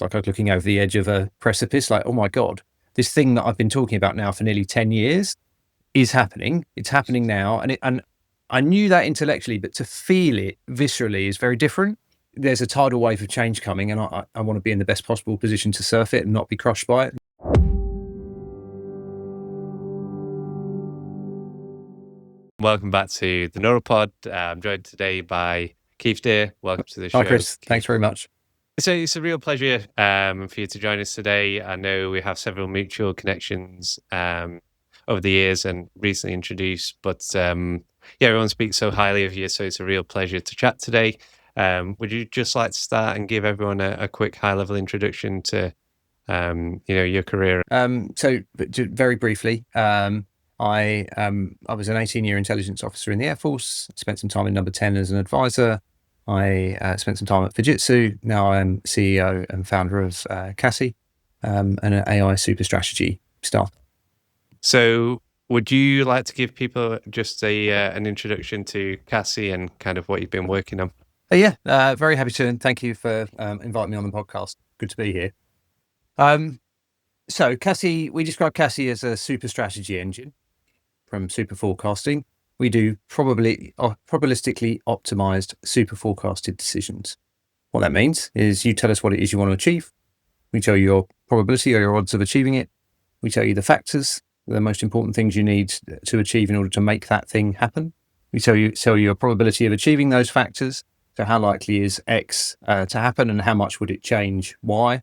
like I was looking over the edge of a precipice, like, oh my God, this thing that I've been talking about now for nearly 10 years is happening. It's happening now. And I knew that intellectually, but to feel it viscerally is very different. There's a tidal wave of change coming, and I want to be in the best possible position to surf it and not be crushed by it. Welcome back to the Neuropod. I'm joined today by Keith Dear. Welcome to the show. Hi, Chris. Keith. Thanks very much. It's a real pleasure for you to join us today. I know we have several mutual connections over the years and recently introduced, but everyone speaks so highly of you, so it's a real pleasure to chat today. Would you just like to start and give everyone a quick high-level introduction to your career? So very briefly, I was an 18-year intelligence officer in the Air Force. Spent some time in Number 10 as an advisor. I spent some time at Fujitsu. Now I'm CEO and founder of Cassi, and an AI super strategy startup. So would you like to give people just an introduction to Cassi and kind of what you've been working on? Very happy to, and thank you for inviting me on the podcast. Good to be here. So Cassi, we describe Cassi as a super strategy engine from super forecasting. We do probabilistically optimized super forecasted decisions. What that means is you tell us what it is you want to achieve. We tell you your probability or your odds of achieving it. We tell you the factors, the most important things you need to achieve in order to make that thing happen. We tell you your probability of achieving those factors. So how likely is X to happen and how much would it change Y?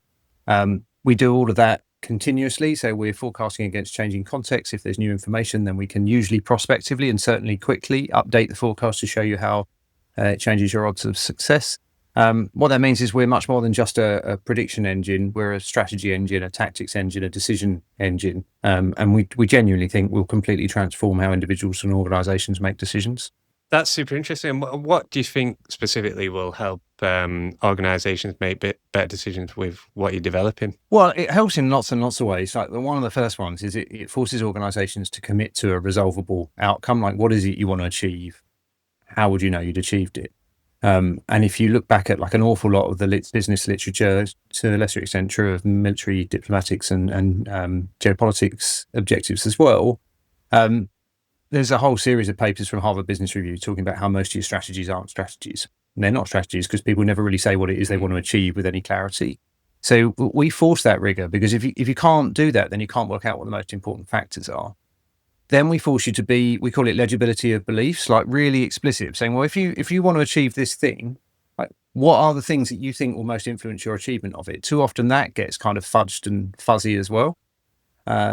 We do all of that continuously. So we're forecasting against changing context. If there's new information, then we can usually prospectively and certainly quickly update the forecast to show you how it changes your odds of success. What that means is we're much more than just a prediction engine. We're a strategy engine, a tactics engine, a decision engine. And we genuinely think we'll completely transform how individuals and organizations make decisions. That's super interesting. What do you think specifically will help organizations make better decisions with what you're developing? Well, it helps in lots and lots of ways. Like one of the first ones is it forces organizations to commit to a resolvable outcome. Like, what is it you want to achieve? How would you know you'd achieved it? And if you look back at like an awful lot of the business literature, to a lesser extent true of military, diplomatics and geopolitics objectives as well, there's a whole series of papers from Harvard Business Review talking about how most of your strategies aren't strategies. And they're not strategies because people never really say what it is they want to achieve with any clarity. So we force that rigor because if you can't do that, then you can't work out what the most important factors are. Then we force you to be, we call it legibility of beliefs, like really explicit, saying, well, if you want to achieve this thing, like what are the things that you think will most influence your achievement of it? Too often that gets kind of fudged and fuzzy as well.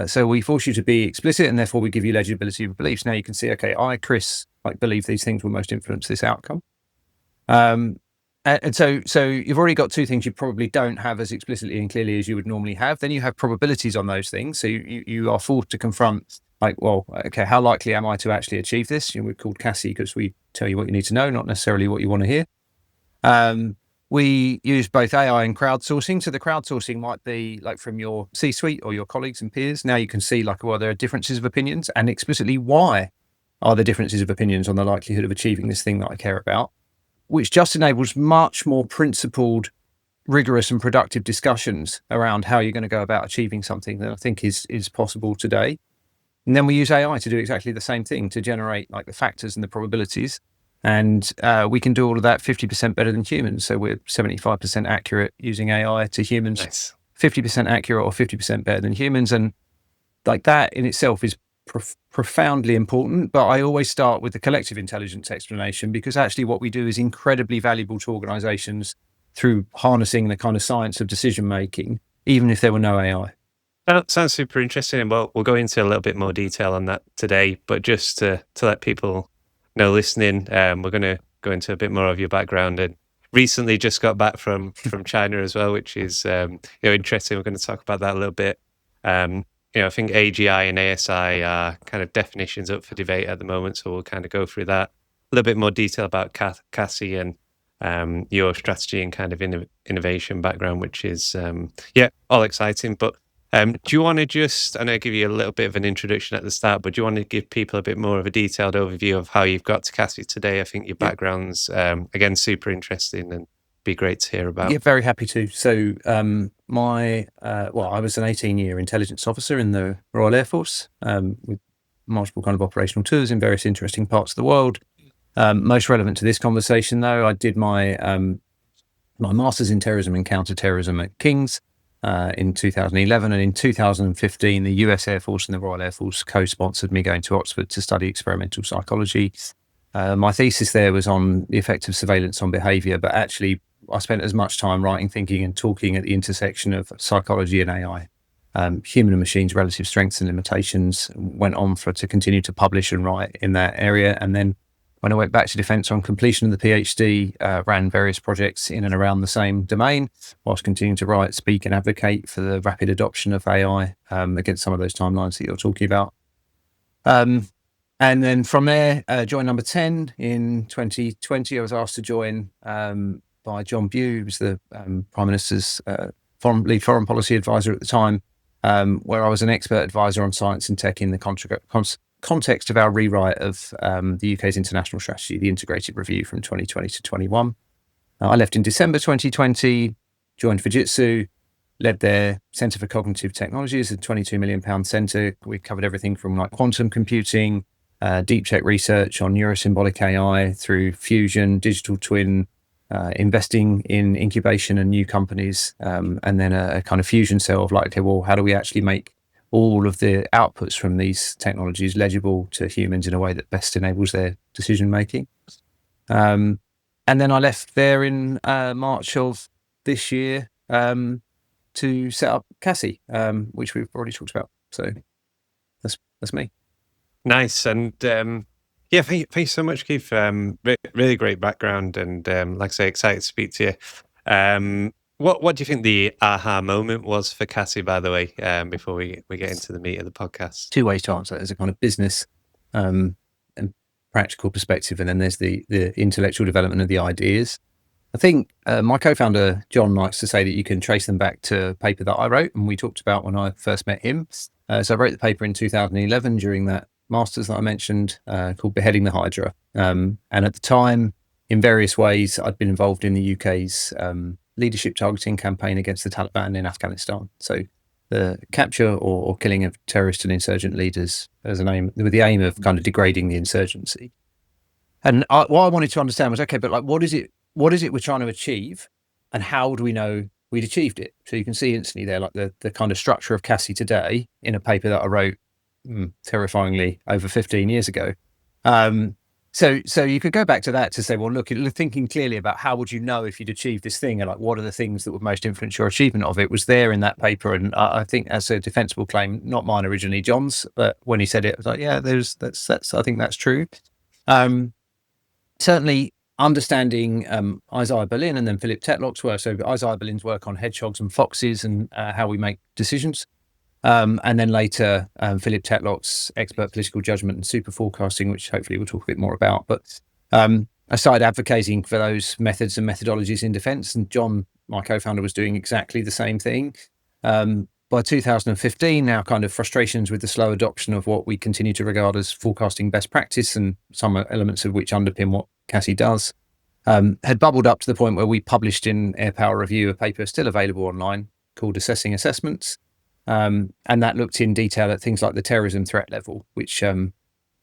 So we force you to be explicit, and therefore we give you legibility of beliefs. Now you can see, okay, I, Chris, believe these things will most influence this outcome. And so you've already got two things you probably don't have as explicitly and clearly as you would normally have. Then you have probabilities on those things. So you are forced to confront, okay, how likely am I to actually achieve this? We're called Cassi because we tell you what you need to know, not necessarily what you want to hear. We use both AI and crowdsourcing. So the crowdsourcing might be like from your C-suite or your colleagues and peers. Now you can see there are differences of opinions, and explicitly why are there differences of opinions on the likelihood of achieving this thing that I care about, which just enables much more principled, rigorous and productive discussions around how you're going to go about achieving something that I think is possible today. And then we use AI to do exactly the same thing, to generate the factors and the probabilities. And we can do all of that 50% better than humans. So we're 75% accurate using AI to humans, Nice. 50% accurate or 50% better than humans. And that in itself is profoundly important. But I always start with the collective intelligence explanation, because actually what we do is incredibly valuable to organizations through harnessing the kind of science of decision making, even if there were no AI. That sounds super interesting. And we'll go into a little bit more detail on that today. But just to let people know listening, we're going to go into a bit more of your background, and recently just got back from China as well, which is interesting. We're going to talk about that a little bit. I think AGI and ASI are kind of definitions up for debate at the moment, so we'll kind of go through that a little bit more detail about Cassi and your strategy and kind of innovation background, which is all exciting. But do you want to just, I know I give you a little bit of an introduction at the start, but do you want to give people a bit more of a detailed overview of how you've got to Cassi today? I think your background's, again, super interesting, and be great to hear about. Yeah, very happy to. So I was an 18-year intelligence officer in the Royal Air Force with multiple kind of operational tours in various interesting parts of the world. Most relevant to this conversation, though, I did my master's in terrorism and counter-terrorism at King's in 2011, and in 2015, the US Air Force and the Royal Air Force co-sponsored me going to Oxford to study experimental psychology. My thesis there was on the effect of surveillance on behaviour, but actually I spent as much time writing, thinking and talking at the intersection of psychology and AI. Human and machines, relative strengths and limitations. Went on to continue to publish and write in that area. And then when I went back to defence on completion of the PhD, ran various projects in and around the same domain, whilst continuing to write, speak and advocate for the rapid adoption of AI against some of those timelines that you're talking about. And then from there, joined Number 10 in 2020. I was asked to join by John Bew, who was the Prime Minister's lead foreign policy advisor at the time, where I was an expert advisor on science and tech in the context of our rewrite of the UK's international strategy, the integrated review from 2020 to 21. I left in December 2020, joined Fujitsu, led their Centre for Cognitive Technologies, a £22 million centre. We covered everything from like quantum computing, deep tech research on neurosymbolic AI through fusion, digital twin, investing in incubation and new companies, and then a kind of fusion cell of like, okay, well, how do we actually make all of the outputs from these technologies legible to humans in a way that best enables their decision making? And then I left there in March of this year to set up Cassi, which we've already talked about. So that's me. Nice. And yeah, thank you so much, Keith. Really great background, and like I say, excited to speak to you. What do you think the aha moment was for Cassi, by the way, before we get into the meat of the podcast? Two ways to answer. There's a kind of business and practical perspective, and then there's the intellectual development of the ideas. I think my co-founder, John, likes to say that you can trace them back to a paper that I wrote, and we talked about when I first met him. So I wrote the paper in 2011 during that master's that I mentioned, called Beheading the Hydra. And at the time, in various ways, I'd been involved in the UK's leadership targeting campaign against the Taliban in Afghanistan. So the capture or killing of terrorist and insurgent leaders with the aim of kind of degrading the insurgency. And what I wanted to understand was, okay, but like, what is it we're trying to achieve, and how do we know we'd achieved it? So you can see instantly there, like the kind of structure of Cassi today in a paper that I wrote terrifyingly over 15 years ago. So you could go back to that to say, well, look, thinking clearly about how would you know if you'd achieved this thing, and like what are the things that would most influence your achievement of it, was there in that paper. And I think that's a defensible claim, not mine originally, John's, but when he said it, I was like, yeah, that's I think that's true. Certainly understanding Isaiah Berlin and then Philip Tetlock's work. So Isaiah Berlin's work on hedgehogs and foxes and how we make decisions. And then later, Philip Tetlock's expert political judgment and super forecasting, which hopefully we'll talk a bit more about. But I started advocating for those methods and methodologies in defence, and John, my co-founder, was doing exactly the same thing. By 2015, now kind of frustrations with the slow adoption of what we continue to regard as forecasting best practice, and some elements of which underpin what Cassi does, had bubbled up to the point where we published in Air Power Review a paper still available online called Assessing Assessments. And that looked in detail at things like the terrorism threat level, which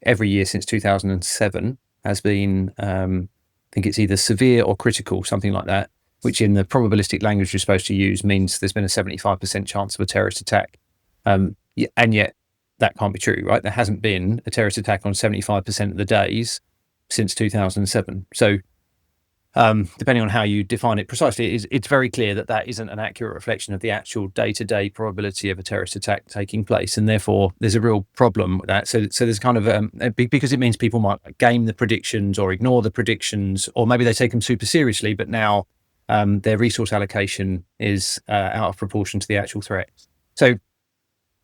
every year since 2007 has been, I think it's either severe or critical, something like that, which in the probabilistic language you're supposed to use means there's been a 75% chance of a terrorist attack. And yet that can't be true, right? There hasn't been a terrorist attack on 75% of the days since 2007. So depending on how you define it precisely, it's very clear that that isn't an accurate reflection of the actual day-to-day probability of a terrorist attack taking place, and therefore there's a real problem with that. So there's kind of because it means people might game the predictions or ignore the predictions, or maybe they take them super seriously, but now their resource allocation is out of proportion to the actual threat. So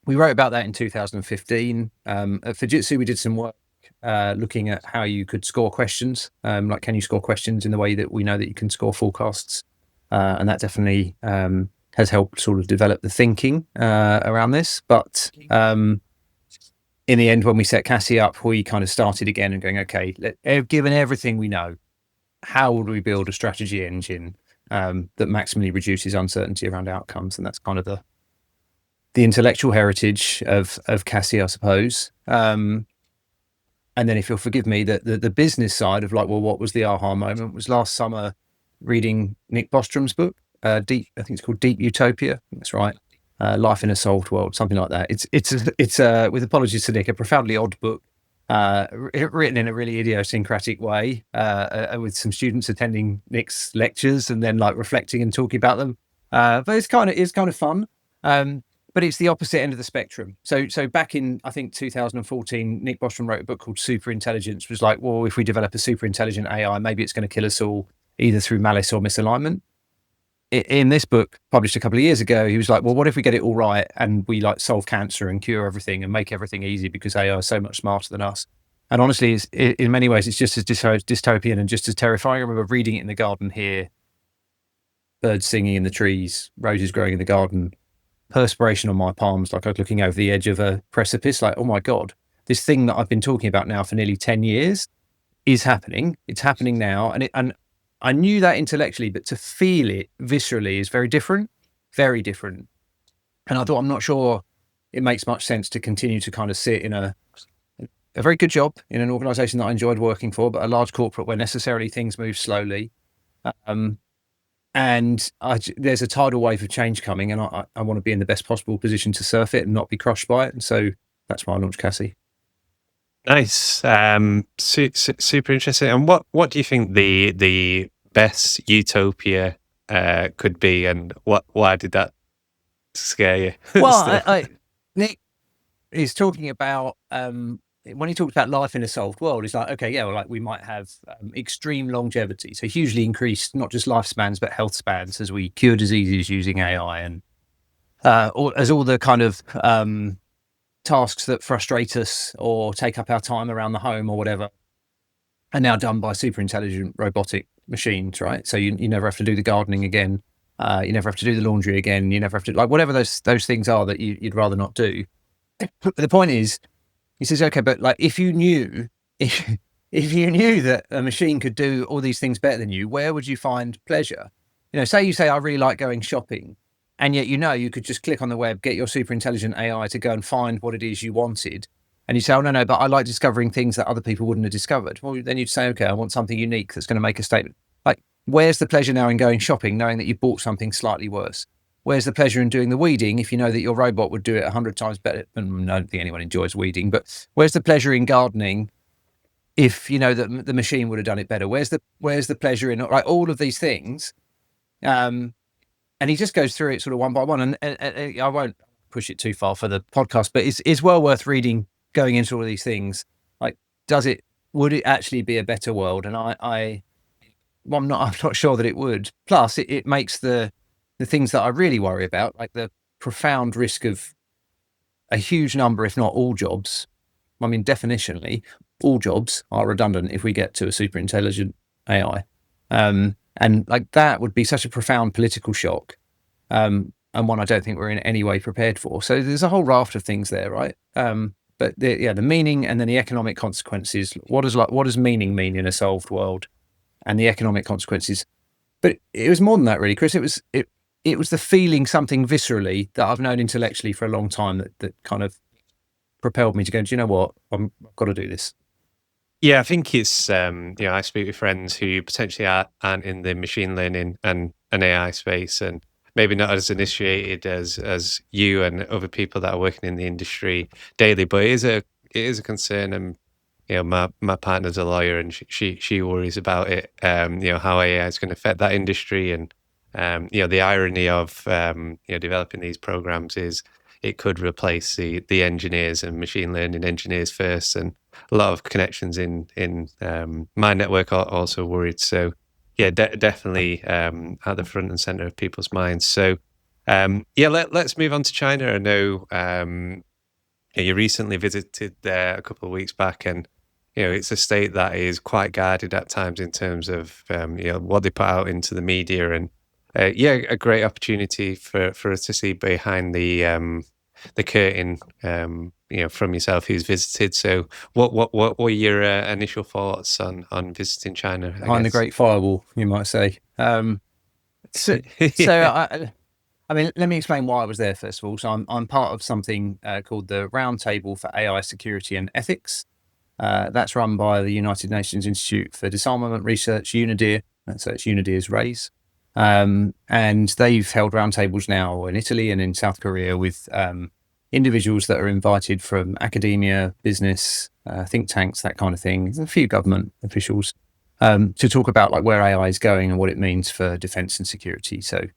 we wrote about that in 2015. At Fujitsu, we did some work looking at how you could score questions, like can you score questions in the way that we know that you can score forecasts, and that definitely has helped sort of develop the thinking around this. But in the end, when we set Cassi up, we kind of started again and going, okay, given everything we know, how would we build a strategy engine that maximally reduces uncertainty around outcomes. And that's kind of the intellectual heritage of Cassi, I suppose. And then, if you'll forgive me, the business side of like, well, what was the aha moment was last summer reading Nick Bostrom's book, Deep. I think it's called Deep Utopia. That's right. Life in a Solved World, something like that. It's with apologies to Nick, a profoundly odd book, written in a really idiosyncratic way, with some students attending Nick's lectures and then like reflecting and talking about them. But it's kind of fun. But it's the opposite end of the spectrum. So back in, I think, 2014, Nick Bostrom wrote a book called Superintelligence, was like, well, if we develop a super intelligent AI, maybe it's going to kill us all, either through malice or misalignment. In this book, published a couple of years ago, he was like, well, what if we get it all right and we like solve cancer and cure everything and make everything easy because AI is so much smarter than us? And honestly, in many ways, it's just as dystopian and just as terrifying. I remember reading it in the garden here, birds singing in the trees, roses growing in the garden, perspiration on my palms, like I was looking over the edge of a precipice, like, oh my God, this thing that I've been talking about now for nearly 10 years is happening. It's happening now. And I knew that intellectually, but to feel it viscerally is very different, very different. And I thought, I'm not sure it makes much sense to continue to kind of sit in a very good job in an organization that I enjoyed working for, but a large corporate where necessarily things move slowly. And there's a tidal wave of change coming, and I want to be in the best possible position to surf it and not be crushed by it. And so that's why I launched Cassi. Nice. Super interesting. And what do you think the best utopia could be, and why did that scare you? Well, Nick is talking about when he talks about life in a solved world, it's like, okay, yeah, well, like we might have extreme longevity, so hugely increased not just lifespans but health spans as we cure diseases using AI, and as all the kind of tasks that frustrate us or take up our time around the home or whatever are now done by super intelligent robotic machines, right? So you never have to do the gardening again, you never have to do the laundry again, you never have to, like, whatever those things are that you'd rather not do. But the point is, he says, okay, but like if you knew that a machine could do all these things better than you, where would you find pleasure? You say I really like going shopping, and yet you could just click on the web, get your super intelligent AI to go and find what it is you wanted, and you say, oh no, but I like discovering things that other people wouldn't have discovered. Well, then you'd say, okay, I want something unique that's going to make a statement. Like, where's the pleasure now in going shopping, knowing that you bought something slightly worse? Where's the pleasure in doing the weeding if you know that your robot would do it 100 times better? And I don't think anyone enjoys weeding, but where's the pleasure in gardening if you know that the machine would have done it better? Where's the pleasure in, like, all of these things? And he just goes through it sort of one by one. And I won't push it too far for the podcast, but it's well worth reading, going into all of these things. Like, would it actually be a better world? And I'm not sure that it would. Plus, it makes the things that I really worry about, like the profound risk of a huge number, if not all jobs. I mean, definitionally, all jobs are redundant if we get to a super intelligent AI. And like that would be such a profound political shock, and one I don't think we're in any way prepared for. So there's a whole raft of things there, right? But the meaning and then the economic consequences. What does meaning mean in a solved world, and the economic consequences? But it was more than that, really, Chris. It was the feeling something viscerally that I've known intellectually for a long time that kind of propelled me to go, do you know what? I've got to do this. Yeah, I think it's, I speak with friends who potentially aren't in the machine learning and AI space, and maybe not as initiated as you and other people that are working in the industry daily, but it is a concern. And my partner's a lawyer, and she worries about it. How AI is going to affect that industry, and the irony of developing these programs is it could replace the engineers and machine learning engineers first, and a lot of connections in my network are also worried. So yeah, definitely at the front and center of people's minds. So let's move on to China. I know you recently visited there a couple of weeks back, and it's a state that is quite guarded at times in terms of what they put out into the media, and a great opportunity for us to see behind the curtain, from yourself who's visited. So what were your initial thoughts on visiting China? Behind the Great Firewall, you might say. So, I mean, let me explain why I was there first of all. So I'm part of something called the Roundtable for AI Security and Ethics. That's run by the United Nations Institute for Disarmament Research, UNIDIR. So it's UNIDIR's RAISE. And they've held roundtables now in Italy and in South Korea with individuals that are invited from academia, business, think tanks, that kind of thing, a few government officials, to talk about like where AI is going and what it means for defense and security. So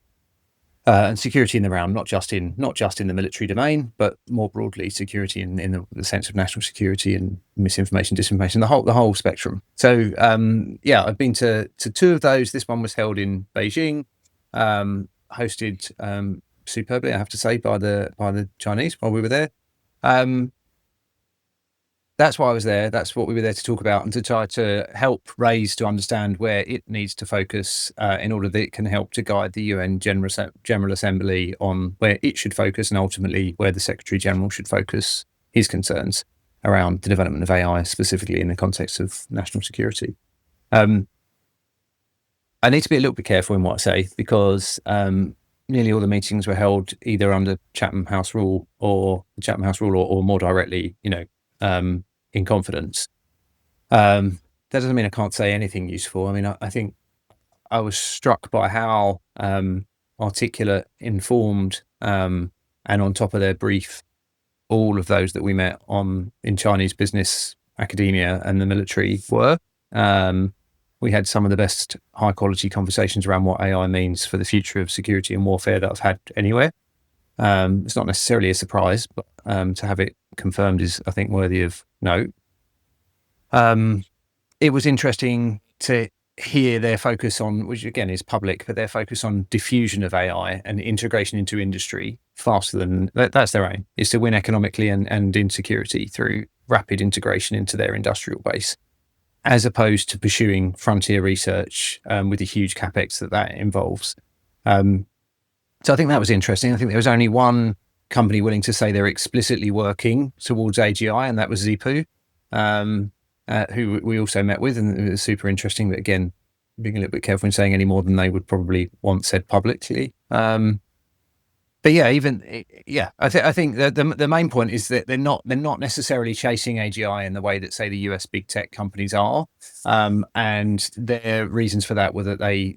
and security in the round, not just in the military domain, but more broadly security in the sense of national security and misinformation, disinformation, the whole spectrum. So I've been to two of those. This one was held in Beijing, hosted superbly, I have to say, by the Chinese while we were there. That's why I was there. That's what we were there to talk about and to try to help RAISE to understand where it needs to focus in order that it can help to guide the UN General Assembly on where it should focus and ultimately where the Secretary General should focus his concerns around the development of AI, specifically in the context of national security. I need to be a little bit careful in what I say because nearly all the meetings were held either under Chatham House rule or more directly, in confidence. That doesn't mean I can't say anything useful. I mean, I think I was struck by how articulate, informed, and on top of their brief, all of those that we met in Chinese business, academia, and the military were. We had some of the best high quality conversations around what AI means for the future of security and warfare that I've had anywhere. It's not necessarily a surprise, but to have it confirmed is, I think, worthy of note. It was interesting to hear their focus on, which again is public, but their focus on diffusion of AI and integration into industry faster than that's their aim, is to win economically and in security through rapid integration into their industrial base, as opposed to pursuing frontier research with the huge capex that involves. So I think that was interesting. I think there was only one company willing to say they're explicitly working towards AGI, and that was Zipu, who we also met with, and it was super interesting. But again, being a little bit careful in saying any more than they would probably want said publicly. But yeah, I think the main point is that they're not necessarily chasing AGI in the way that, say, the US big tech companies are, and their reasons for that were that I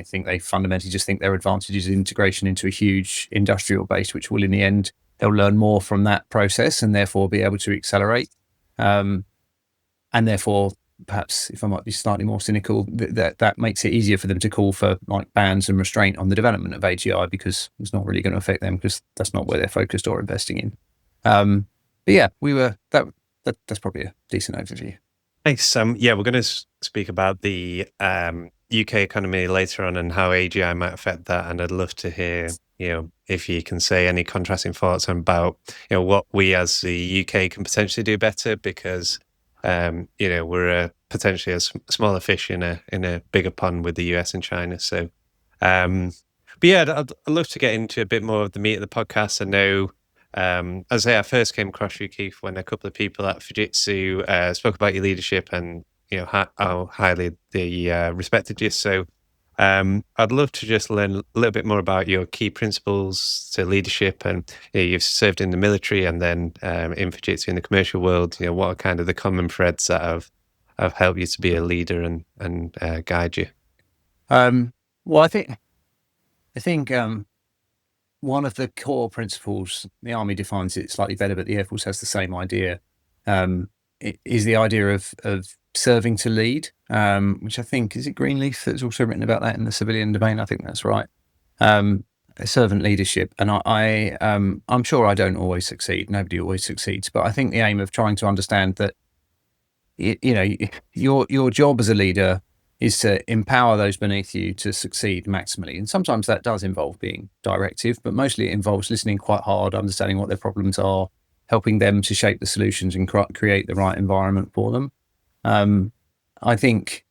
think they fundamentally just think their advantage is integration into a huge industrial base, which will in the end they'll learn more from that process and therefore be able to accelerate, and therefore. Perhaps, if I might be slightly more cynical, that makes it easier for them to call for like bans and restraint on the development of AGI because it's not really going to affect them because that's not where they're focused or investing in. But yeah, that's probably a decent overview. Nice. We're going to speak about the UK economy later on and how AGI might affect that, and I'd love to hear, if you can say any contrasting thoughts about, what we as the UK can potentially do better because. We're potentially a smaller fish in a bigger pond with the US and China. So, but yeah, I'd love to get into a bit more of the meat of the podcast. I know, as I first came across you, Keith, when a couple of people at Fujitsu spoke about your leadership and how highly they respected you. So, I'd love to just learn a little bit more about your key principles to leadership, and you've served in the military and then in Fujitsu in the commercial world. What are kind of the common threads that have helped you to be a leader and guide you? Well, I think one of the core principles, the Army defines it slightly better, but the Air Force has the same idea. It is the idea of serving to lead, which I think, is it Greenleaf that's also written about that in the civilian domain? I think that's right. Servant leadership. And I'm sure I don't always succeed. Nobody always succeeds. But I think the aim of trying to understand that, your job as a leader is to empower those beneath you to succeed maximally. And sometimes that does involve being directive, but mostly it involves listening quite hard, understanding what their problems are, helping them to shape the solutions and create the right environment for them. I think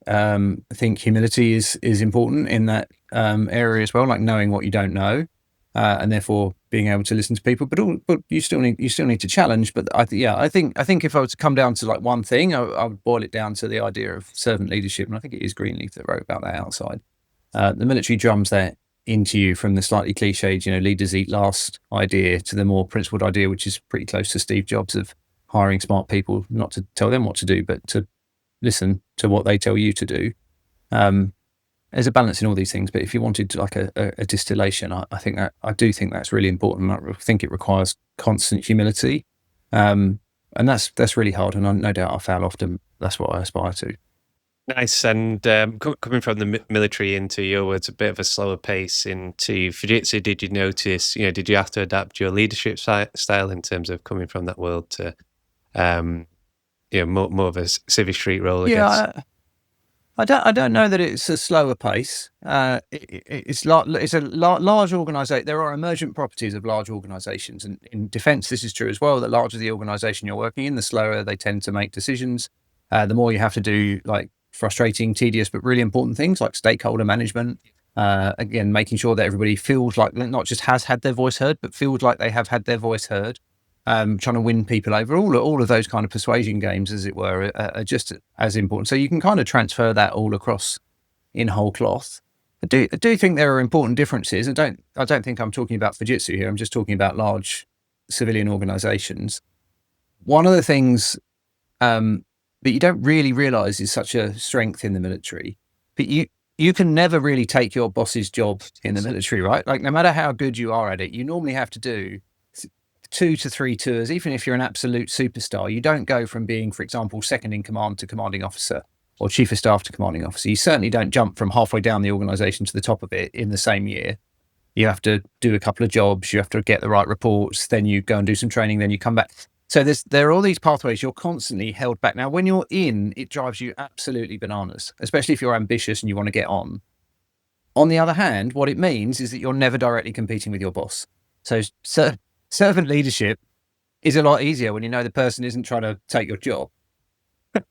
humility is important in that area as well, like knowing what you don't know, and therefore being able to listen to people. But you still need to challenge. But I think if I was to come down to like one thing, I would boil it down to the idea of servant leadership, and I think it is Greenleaf that wrote about that outside. The military drums that into you from the slightly cliched, leaders eat last idea to the more principled idea, which is pretty close to Steve Jobs of hiring smart people, not to tell them what to do, but to listen to what they tell you to do. There's a balance in all these things, but if you wanted like a distillation, I do think that's really important. I think it requires constant humility, and that's really hard. And no doubt I fail often. That's what I aspire to. Nice. And coming from the military into your words, a bit of a slower pace into Fujitsu, did you notice, did you have to adapt your leadership style in terms of coming from that world to, more of a Civvy Street role, I guess? I don't know that it's a slower pace. It's a large organisation. There are emergent properties of large organisations, and in defence, this is true as well. The larger the organisation you're working in, the slower they tend to make decisions. The more you have to do, like frustrating, tedious, but really important things like stakeholder management. Again, making sure that everybody feels like not just has had their voice heard, but feels like they have had their voice heard. Trying to win people over, all of those kind of persuasion games, as it were, are just as important. So you can kind of transfer that all across in whole cloth. I do think there are important differences. I don't think I'm talking about Fujitsu here. I'm just talking about large civilian organizations. One of the things that you don't really realize is such a strength in the military, but you can never really take your boss's job in the military, right? Like no matter how good you are at it, you normally have to do 2 to 3 tours. Even if you're an absolute superstar, you don't go from being, for example, second in command to commanding officer or chief of staff to commanding officer. You certainly don't jump from halfway down the organization to the top of it in the same year. You have to do a couple of jobs, you have to get the right reports, then you go and do some training, then you come back. So there are all these pathways. You're constantly held back. Now, when you're in, it drives you absolutely bananas, especially if you're ambitious and you want to get on. On the other hand, what it means is that you're never directly competing with your boss. So servant leadership is a lot easier when you know the person isn't trying to take your job.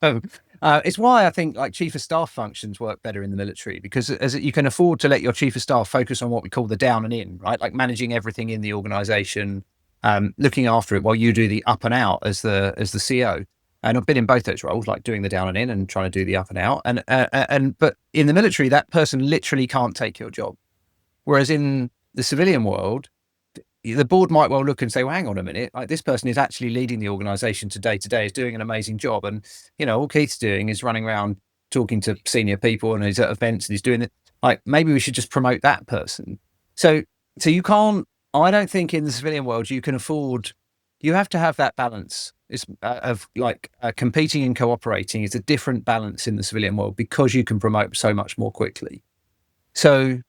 It's why I think like chief of staff functions work better in the military, because as you can afford to let your chief of staff focus on what we call the down and in, right? Like managing everything in the organization, looking after it while you do the up and out as the CO. And I've been in both those roles, like doing the down and in and trying to do the up and out. But in the military, that person literally can't take your job. Whereas in the civilian world, the board might well look and say, well, hang on a minute, like this person is actually leading the organization to day, is doing an amazing job. And, all Keith's doing is running around talking to senior people and he's at events and he's doing it. Like, maybe we should just promote that person. So you can't, I don't think in the civilian world, you can afford, you have to have that balance of competing and cooperating is a different balance in the civilian world because you can promote so much more quickly. So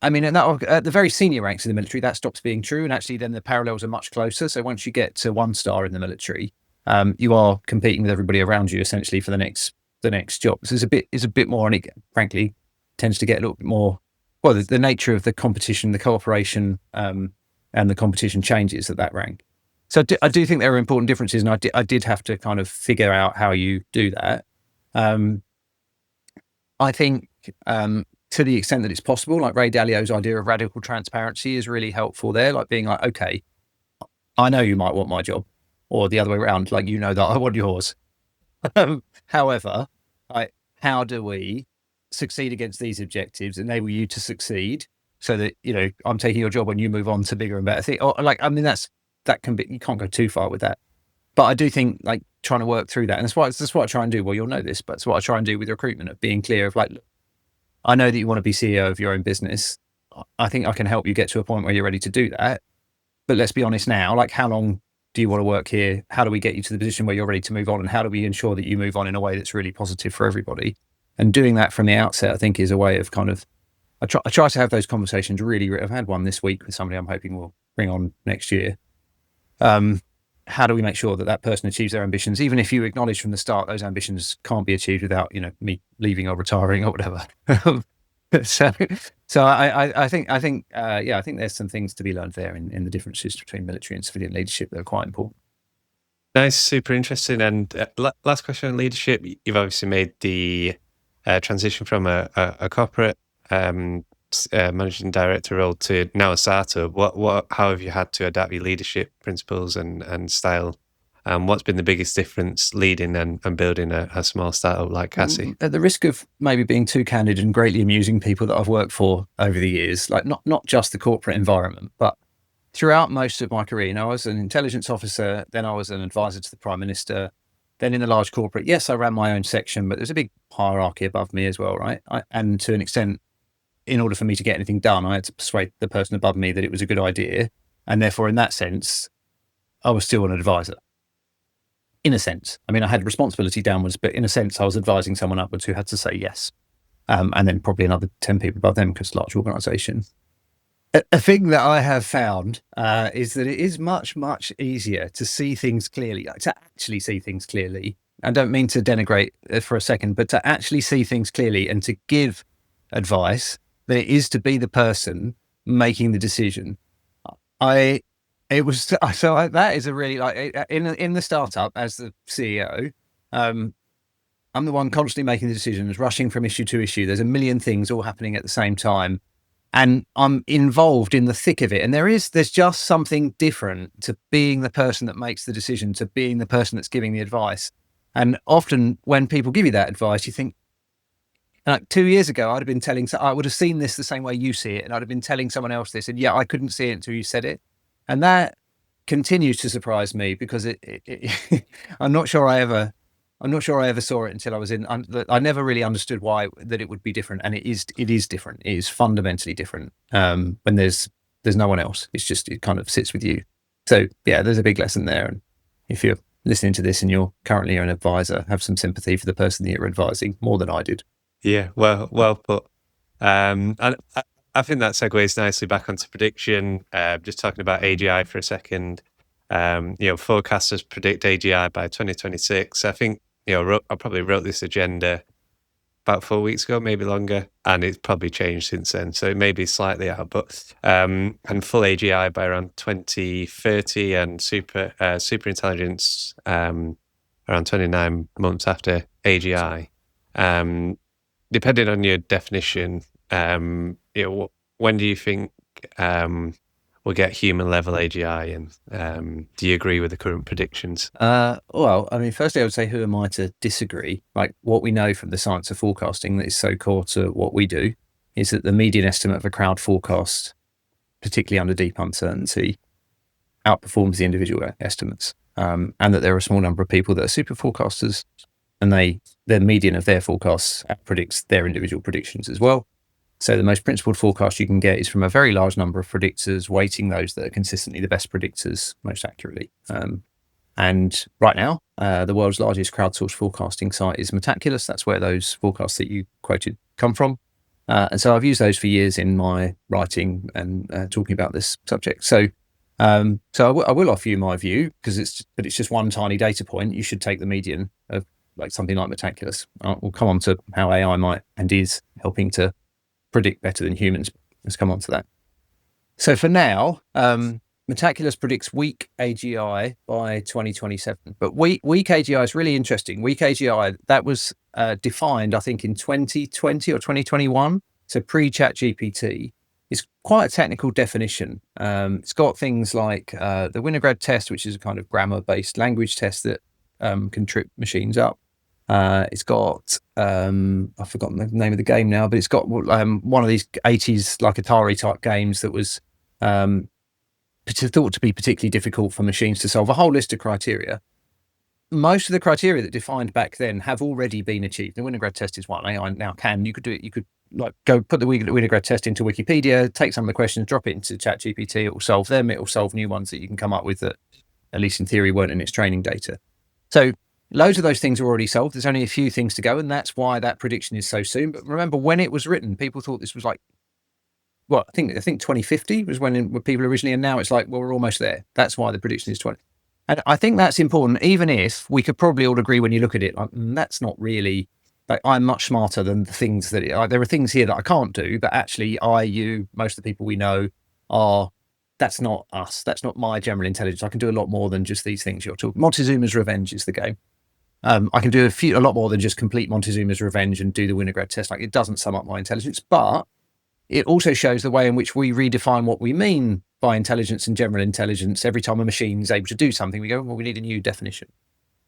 I mean, and that, at the very senior ranks in the military, that stops being true. And actually, then the parallels are much closer. So once you get to 1 star in the military, you are competing with everybody around you essentially for the next job. So it's a bit more, and it frankly tends to get a little bit more. Well, the nature of the competition, the cooperation, and the competition changes at that rank. So I do think there are important differences, and I did have to kind of figure out how you do that. I think. To the extent that it's possible, like Ray Dalio's idea of radical transparency is really helpful there. Like being like, okay, I know you might want my job, or the other way around, like, that I want yours. However, how do we succeed against these objectives, enable you to succeed so that, I'm taking your job when you move on to bigger and better things. Or that can be, you can't go too far with that. But I do think like trying to work through that. And that's what I try and do. Well, you'll know this, but it's what I try and do with recruitment, of being clear of like, look, I know that you want to be CEO of your own business. I think I can help you get to a point where you're ready to do that. But let's be honest now, like how long do you want to work here? How do we get you to the position where you're ready to move on? And how do we ensure that you move on in a way that's really positive for everybody? And doing that from the outset, I think, is a way of kind of, I try to have those conversations really. I've had one this week with somebody I'm hoping we'll bring on next year. How do we make sure that person achieves their ambitions, even if you acknowledge from the start those ambitions can't be achieved without, me leaving or retiring or whatever. So I think there's some things to be learned there in the differences between military and civilian leadership that are quite important. Nice, super interesting. And last question on leadership. You've obviously made the transition from a corporate managing director role to now a startup. How have you had to adapt your leadership principles and style What's been the biggest difference leading and building a small startup like Cassi? At the risk of maybe being too candid and greatly amusing people that I've worked for over the years, like not just the corporate environment, but throughout most of my career, I was an intelligence officer, then I was an advisor to the Prime Minister, then in the large corporate, yes, I ran my own section, but there's a big hierarchy above me as well, right? And to an extent, in order for me to get anything done, I had to persuade the person above me that it was a good idea. And therefore, in that sense, I was still an advisor. In a sense, I mean, I had responsibility downwards, but in a sense, I was advising someone upwards who had to say yes. And then probably another 10 people above them because large organisation. A thing that I have found is that it is much, much easier to see things clearly, to actually see things clearly. I don't mean to denigrate for a second, but to actually see things clearly and to give advice than it is to be the person making the decision. That is a really, like, in the startup as the CEO, I'm the one constantly making the decisions, rushing from issue to issue. There's a million things all happening at the same time, and I'm involved in the thick of it. And there's just something different to being the person that makes the decision, to being the person that's giving the advice. And often when people give you that advice, you think, like 2 years ago, I would have seen this the same way you see it, and I'd have been telling someone else this, and I couldn't see it until you said it. And that continues to surprise me because I'm not sure I ever saw it until I was in. I never really understood why that it would be different, and it is different. It is fundamentally different when there's no one else. It kind of sits with you. So yeah, there's a big lesson there. And if you're listening to this and you're currently an advisor, have some sympathy for the person that you're advising more than I did. Yeah, well put. And I think that segues nicely back onto prediction. Just talking about AGI for a second. Forecasters predict AGI by 2026. I think I probably wrote this agenda about 4 weeks ago, maybe longer, and it's probably changed since then. So it may be slightly out, but and full AGI by around 2030, and superintelligence around 29 months after AGI. Depending on your definition, when do you think we'll get human level AGI, and do you agree with the current predictions? Well, I mean, firstly, I would say, who am I to disagree? Like, what we know from the science of forecasting that is so core to what we do is that the median estimate of a crowd forecast, particularly under deep uncertainty, outperforms the individual estimates, and that there are a small number of people that are super forecasters, and the median of their forecasts predicts their individual predictions as well. So the most principled forecast you can get is from a very large number of predictors, weighting those that are consistently the best predictors most accurately. And right now, the world's largest crowdsourced forecasting site is Metaculous. That's where those forecasts that you quoted come from. And so I've used those for years in my writing and talking about this subject. So I will offer you my view, because it's just one tiny data point. You should take the median of like something like Metaculous. We'll come on to how AI might and is helping to predict better than humans. Let's come on to that. So for now, Metaculous predicts weak AGI by 2027. But weak AGI is really interesting. Weak AGI, that was defined, I think, in 2020 or 2021. So pre-ChatGPT. It's quite a technical definition. It's got things like the Winograd test, which is a kind of grammar-based language test that can trip machines up. It's got, I've forgotten the name of the game now, but it's got one of these 80s like Atari type games that was thought to be particularly difficult for machines to solve. A whole list of criteria. Most of the criteria that defined back then have already been achieved. The Winograd test is one. AI now you could do it. You could like go put the Winograd test into Wikipedia, take some of the questions, drop it into ChatGPT. It will solve them. It will solve new ones that you can come up with that, at least in theory, weren't in its training data. So loads of those things are already solved. There's only a few things to go, and that's why that prediction is so soon. But remember, when it was written, people thought this was like, well, I think 2050 was when people originally, and now it's like, well, we're almost there. That's why the prediction is 20. And I think that's important, even if we could probably all agree when you look at it, like, that's not really, like, I'm much smarter than the things that, there are things here that I can't do, but actually you, most of the people we know that's not us. That's not my general intelligence. I can do a lot more than just these things you're talking. Montezuma's Revenge is the game. I can do a lot more than just complete Montezuma's Revenge and do the Winograd test. Like, it doesn't sum up my intelligence, but it also shows the way in which we redefine what we mean by intelligence and general intelligence. Every time a machine is able to do something, we go, well, we need a new definition.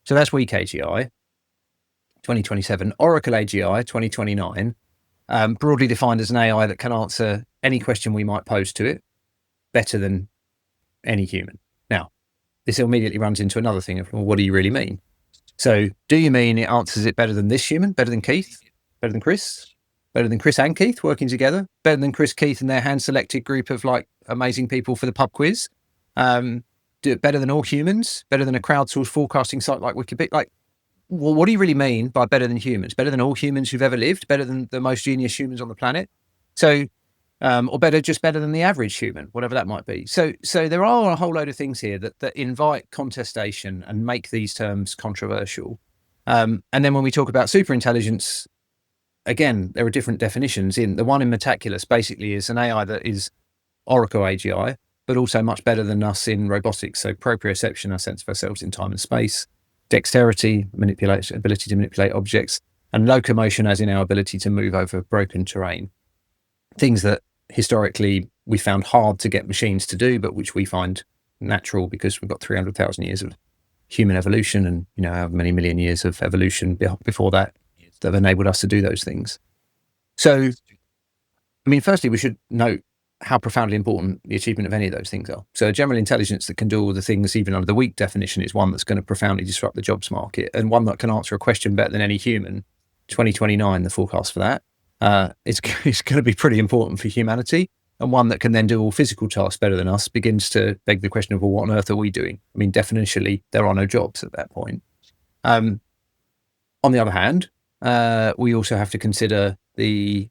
So that's weak AGI, 2027. Oracle AGI, 2029, broadly defined as an AI that can answer any question we might pose to it better than any human. Now, this immediately runs into another thing of, well, what do you really mean? So do you mean it answers it better than this human, better than Keith, better than Chris, better than Chris and Keith working together, better than Chris, Keith and their hand-selected group of like amazing people for the pub quiz? Do it better than all humans, better than a crowdsourced forecasting site like Wikipedia? Like, well, what do you really mean by better than humans? Better than all humans who've ever lived? Better than the most genius humans on the planet? So, or just better than the average human, whatever that might be. So there are a whole load of things here that invite contestation and make these terms controversial. And then when we talk about superintelligence, again, there are different definitions. The one in Metaculus basically is an AI that is Oracle AGI, but also much better than us in robotics. So proprioception, our sense of ourselves in time and space, dexterity, ability to manipulate objects, and locomotion, as in our ability to move over broken terrain. Things that historically we found hard to get machines to do, but which we find natural because we've got 300,000 years of human evolution and, however many million years of evolution before that have enabled us to do those things. So, firstly, we should note how profoundly important the achievement of any of those things are. So a general intelligence that can do all the things even under the weak definition is one that's going to profoundly disrupt the jobs market, and one that can answer a question better than any human. 2029, the forecast for that, it's going to be pretty important for humanity, and one that can then do all physical tasks better than us begins to beg the question of, well, what on earth are we doing? Definitionally, there are no jobs at that point. On the other hand, we also have to consider the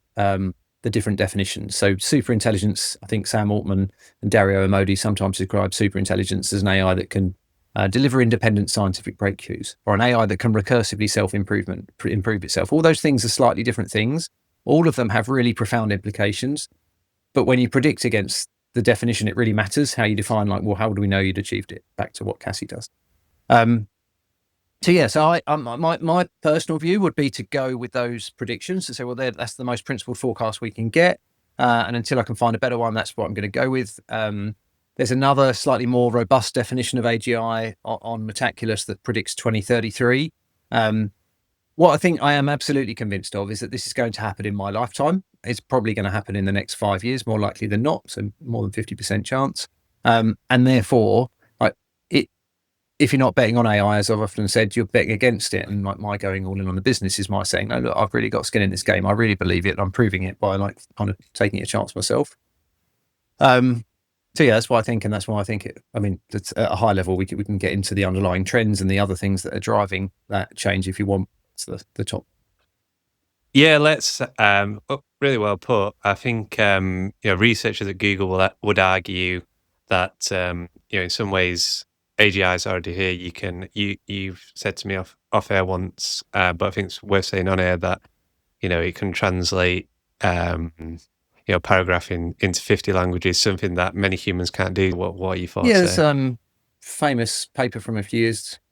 different definitions. So superintelligence, I think Sam Altman and Dario Amodi sometimes describe superintelligence as an AI that can deliver independent scientific breakthroughs, or an AI that can recursively improve itself. All those things are slightly different things. All of them have really profound implications. But when you predict against the definition, it really matters how you define, like, well, how do we know you'd achieved it? Back to what Cassi does. So my personal view would be to go with those predictions and say, well, that's the most principled forecast we can get. And until I can find a better one, that's what I'm going to go with. There's another slightly more robust definition of AGI on Metaculus that predicts 2033. What I think I am absolutely convinced of is that this is going to happen in my lifetime. It's probably going to happen in the next 5 years, more likely than not. So more than 50% chance. And therefore, if you're not betting on AI, as I've often said, you're betting against it. And like my going all in on the business is my saying, no, look, I've really got skin in this game. I really believe it. I'm proving it by kind of taking a chance myself. That's what I think. And that's why I think it, it's at a high level, we can get into the underlying trends and the other things that are driving that change if you want. It's the top. Yeah, let's, really well put. I think, researchers at Google would argue that, in some ways, AGI is already here. You've said to me off air once, but I think it's worth saying on air that, it can translate, paragraph into 50 languages, something that many humans can't do. What are your thoughts? Yeah, there's famous paper from a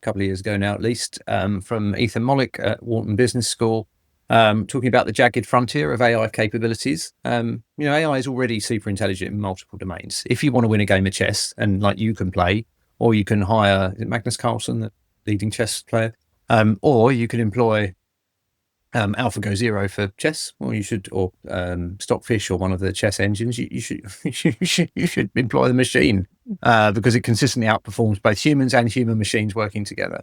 couple of years ago now, at least, from Ethan Mollick at Wharton Business School, talking about the jagged frontier of AI capabilities. AI is already super intelligent in multiple domains. If you want to win a game of chess, and you can play, or you can hire, is it Magnus Carlsen, the leading chess player? Or you can employ AlphaGo Zero for chess, or Stockfish, or one of the chess engines. You should employ the machine because it consistently outperforms both humans and human machines working together.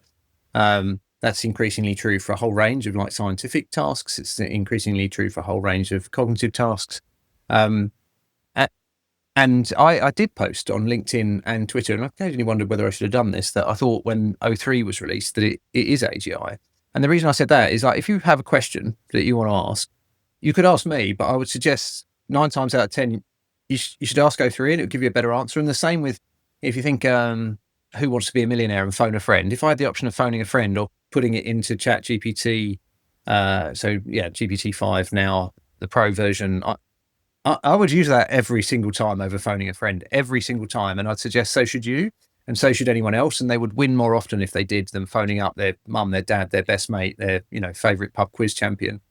That's increasingly true for a whole range of scientific tasks. It's increasingly true for a whole range of cognitive tasks. And I did post on LinkedIn and Twitter, and I occasionally wondered whether I should have done this, that I thought when O3 was released that it is AGI. And the reason I said that is if you have a question that you want to ask, you could ask me, but I would suggest 9 times out of 10, you should ask O3 and it will give you a better answer. And the same with, if you think, who wants to be a millionaire and phone a friend? If I had the option of phoning a friend or putting it into Chat GPT, GPT-5 now, the pro version, I would use that every single time over phoning a friend, every single time. And I'd suggest so should you, and so should anyone else. And they would win more often if they did than phoning up their mum, their dad, their best mate, their favorite pub quiz champion.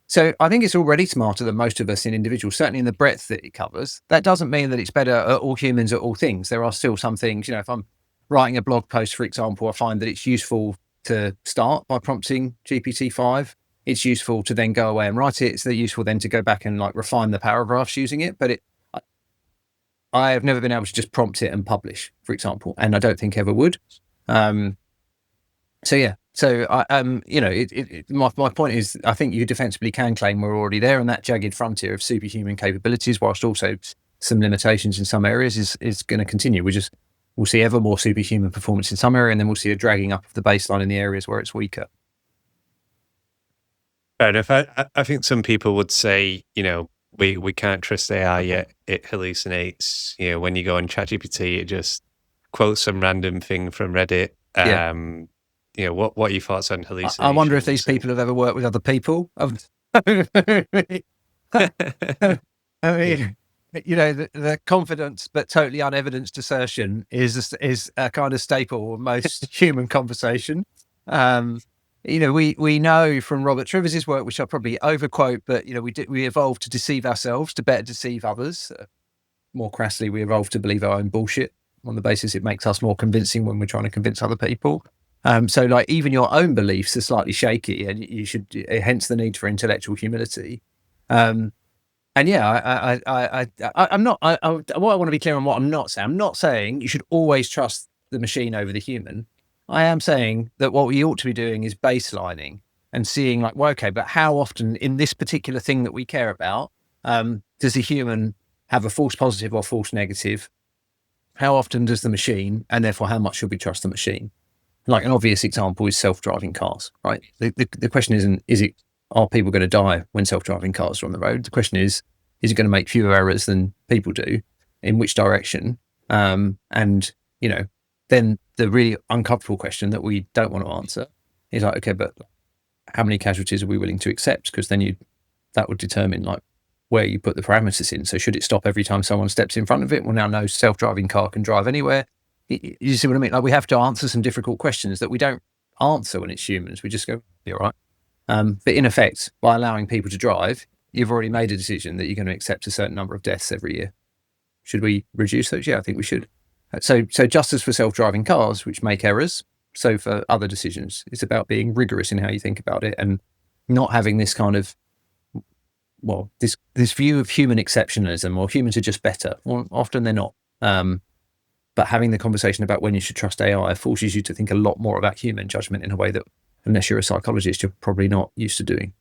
So I think it's already smarter than most of us in individuals, certainly in the breadth that it covers. That doesn't mean that it's better at all humans at all things. There are still some things, if I'm writing a blog post, for example, I find that it's useful to start by prompting GPT-5. It's useful to then go away and write it. It's useful then to go back and refine the paragraphs using it. But I have never been able to just prompt it and publish, for example, and I don't think ever would. So yeah, so my point is, I think you defensively can claim we're already there, and that jagged frontier of superhuman capabilities, whilst also some limitations in some areas, is going to continue. We'll see ever more superhuman performance in some area, and then we'll see a dragging up of the baseline in the areas where it's weaker. Fair enough. I think some people would say, we can't trust AI yet. It hallucinates. When you go on ChatGPT, it just quotes some random thing from Reddit. Yeah. What are your thoughts on hallucinations? I wonder if these people have ever worked with other people. I mean, the confidence but totally unevidenced assertion is a kind of staple of most human conversation. We know from Robert Trivers's work, which I'll probably overquote, but we evolved to deceive ourselves to better deceive others. More crassly, we evolved to believe our own bullshit on the basis it makes us more convincing when we're trying to convince other people. So even your own beliefs are slightly shaky, and you should, hence the need for intellectual humility. And yeah, I'm not. What I want to be clear on what I'm not saying. I'm not saying you should always trust the machine over the human. I am saying that what we ought to be doing is baselining and seeing okay, but how often in this particular thing that we care about, does the human have a false positive or false negative? How often does the machine, and therefore how much should we trust the machine? An obvious example is self-driving cars, right? The question isn't, are people going to die when self-driving cars are on the road? The question is it going to make fewer errors than people do? In which direction? Then the really uncomfortable question that we don't want to answer is okay, but how many casualties are we willing to accept? Because then that would determine where you put the parameters in. So should it stop every time someone steps in front of it? Well, now no self-driving car can drive anywhere. You see what I mean? We have to answer some difficult questions that we don't answer when it's humans. We just go, be all right. But in effect, by allowing people to drive, you've already made a decision that you're going to accept a certain number of deaths every year. Should we reduce those? Yeah, I think we should. So just as for self-driving cars, which make errors, so for other decisions, it's about being rigorous in how you think about it and not having this kind of, this view of human exceptionalism, or humans are just better. Well, often they're not. But having the conversation about when you should trust AI forces you to think a lot more about human judgment in a way that, unless you're a psychologist, you're probably not used to doing.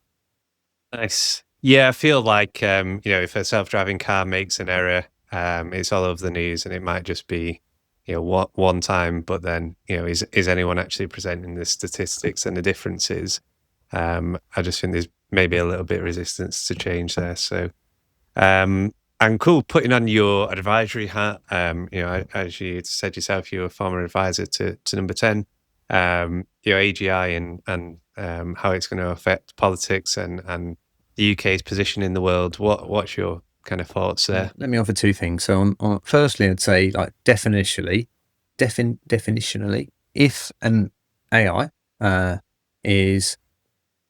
Nice. Yeah, I feel like, if a self-driving car makes an error, it's all over the news, and it might just be, one time, but then, is anyone actually presenting the statistics and the differences? I just think there's maybe a little bit of resistance to change there. So, and cool, putting on your advisory hat, as you said yourself, you're a former advisor to Number 10, AGI and how it's going to affect politics and the UK's position in the world. What's your kind of thoughts there? Let me offer two things. So firstly, I'd say definitionally, if an AI is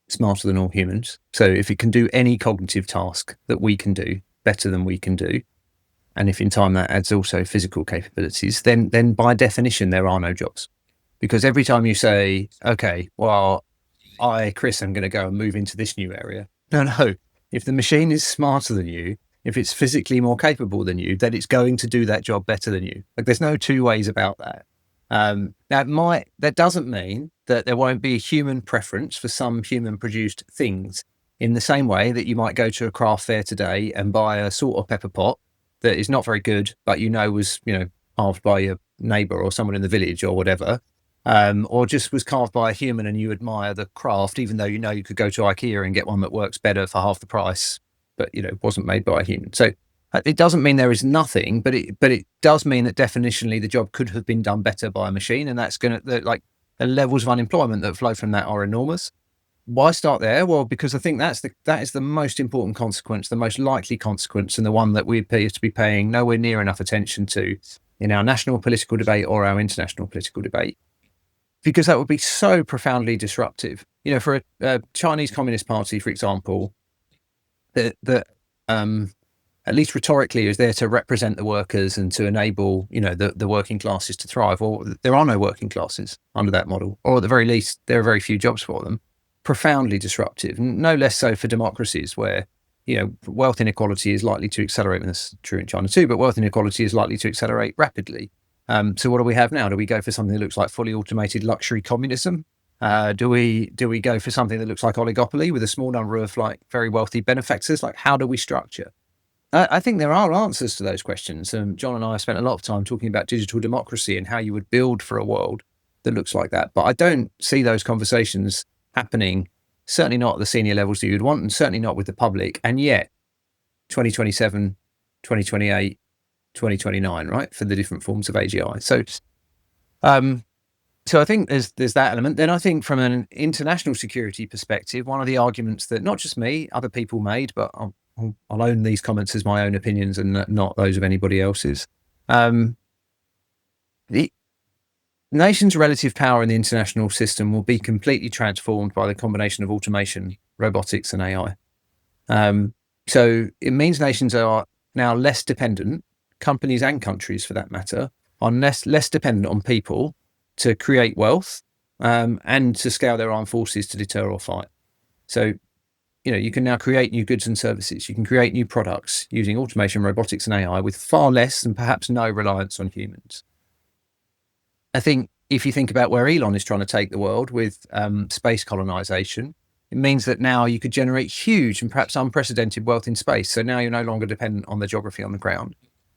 smarter than all humans, so if it can do any cognitive task that we can do better than we can do, and if in time that adds also physical capabilities, then by definition there are no jobs. Because every time you say, okay, well, Chris, I'm going to go and move into this new area. No. If the machine is smarter than you, if it's physically more capable than you, then it's going to do that job better than you. There's no two ways about that. That doesn't mean that there won't be a human preference for some human-produced things, in the same way that you might go to a craft fair today and buy a salt or pepper pot that is not very good, but was carved by your neighbour or someone in the village or whatever, or just was carved by a human and you admire the craft, even though you could go to IKEA and get one that works better for half the price, but wasn't made by a human. So it doesn't mean there is nothing, but it does mean that definitionally the job could have been done better by a machine, and that's going to the levels of unemployment that flow from that are enormous. Why start there? Well, because I think that is the most important consequence, the most likely consequence, and the one that we appear to be paying nowhere near enough attention to in our national political debate or our international political debate, because that would be so profoundly disruptive. For a Chinese Communist Party, for example, that at least rhetorically is there to represent the workers and to enable, the working classes to thrive. Or there are no working classes under that model, or at the very least, there are very few jobs for them. Profoundly disruptive, no less so for democracies where, wealth inequality is likely to accelerate, and that's true in China too, but wealth inequality is likely to accelerate rapidly. So what do we have now? Do we go for something that looks like fully automated luxury communism? Do we go for something that looks like oligopoly with a small number of like very wealthy benefactors? Like, how do we structure? I think there are answers to those questions. John and I have spent a lot of time talking about digital democracy and how you would build for a world that looks like that. But I don't see those conversations happening, certainly not at the senior levels that you'd want, and certainly not with the public. And yet, 2027, 2028, 2029, right, for the different forms of AGI. So I think there's that element. Then I think from an international security perspective, one of the arguments that not just me, other people made, but I'll own these comments as my own opinions and not those of anybody else's. The nation's relative power in the international system will be completely transformed by the combination of automation, robotics, and AI. So it means nations are now less dependent, companies and countries for that matter, are less dependent on people to create wealth and to scale their armed forces to deter or fight. So, you can now create new goods and services. You can create new products using automation, robotics, and AI with far less and perhaps no reliance on humans. I think if you think about where Elon is trying to take the world with space colonization, it means that now you could generate huge and perhaps unprecedented wealth in space. So now you're no longer dependent on the geography on the ground.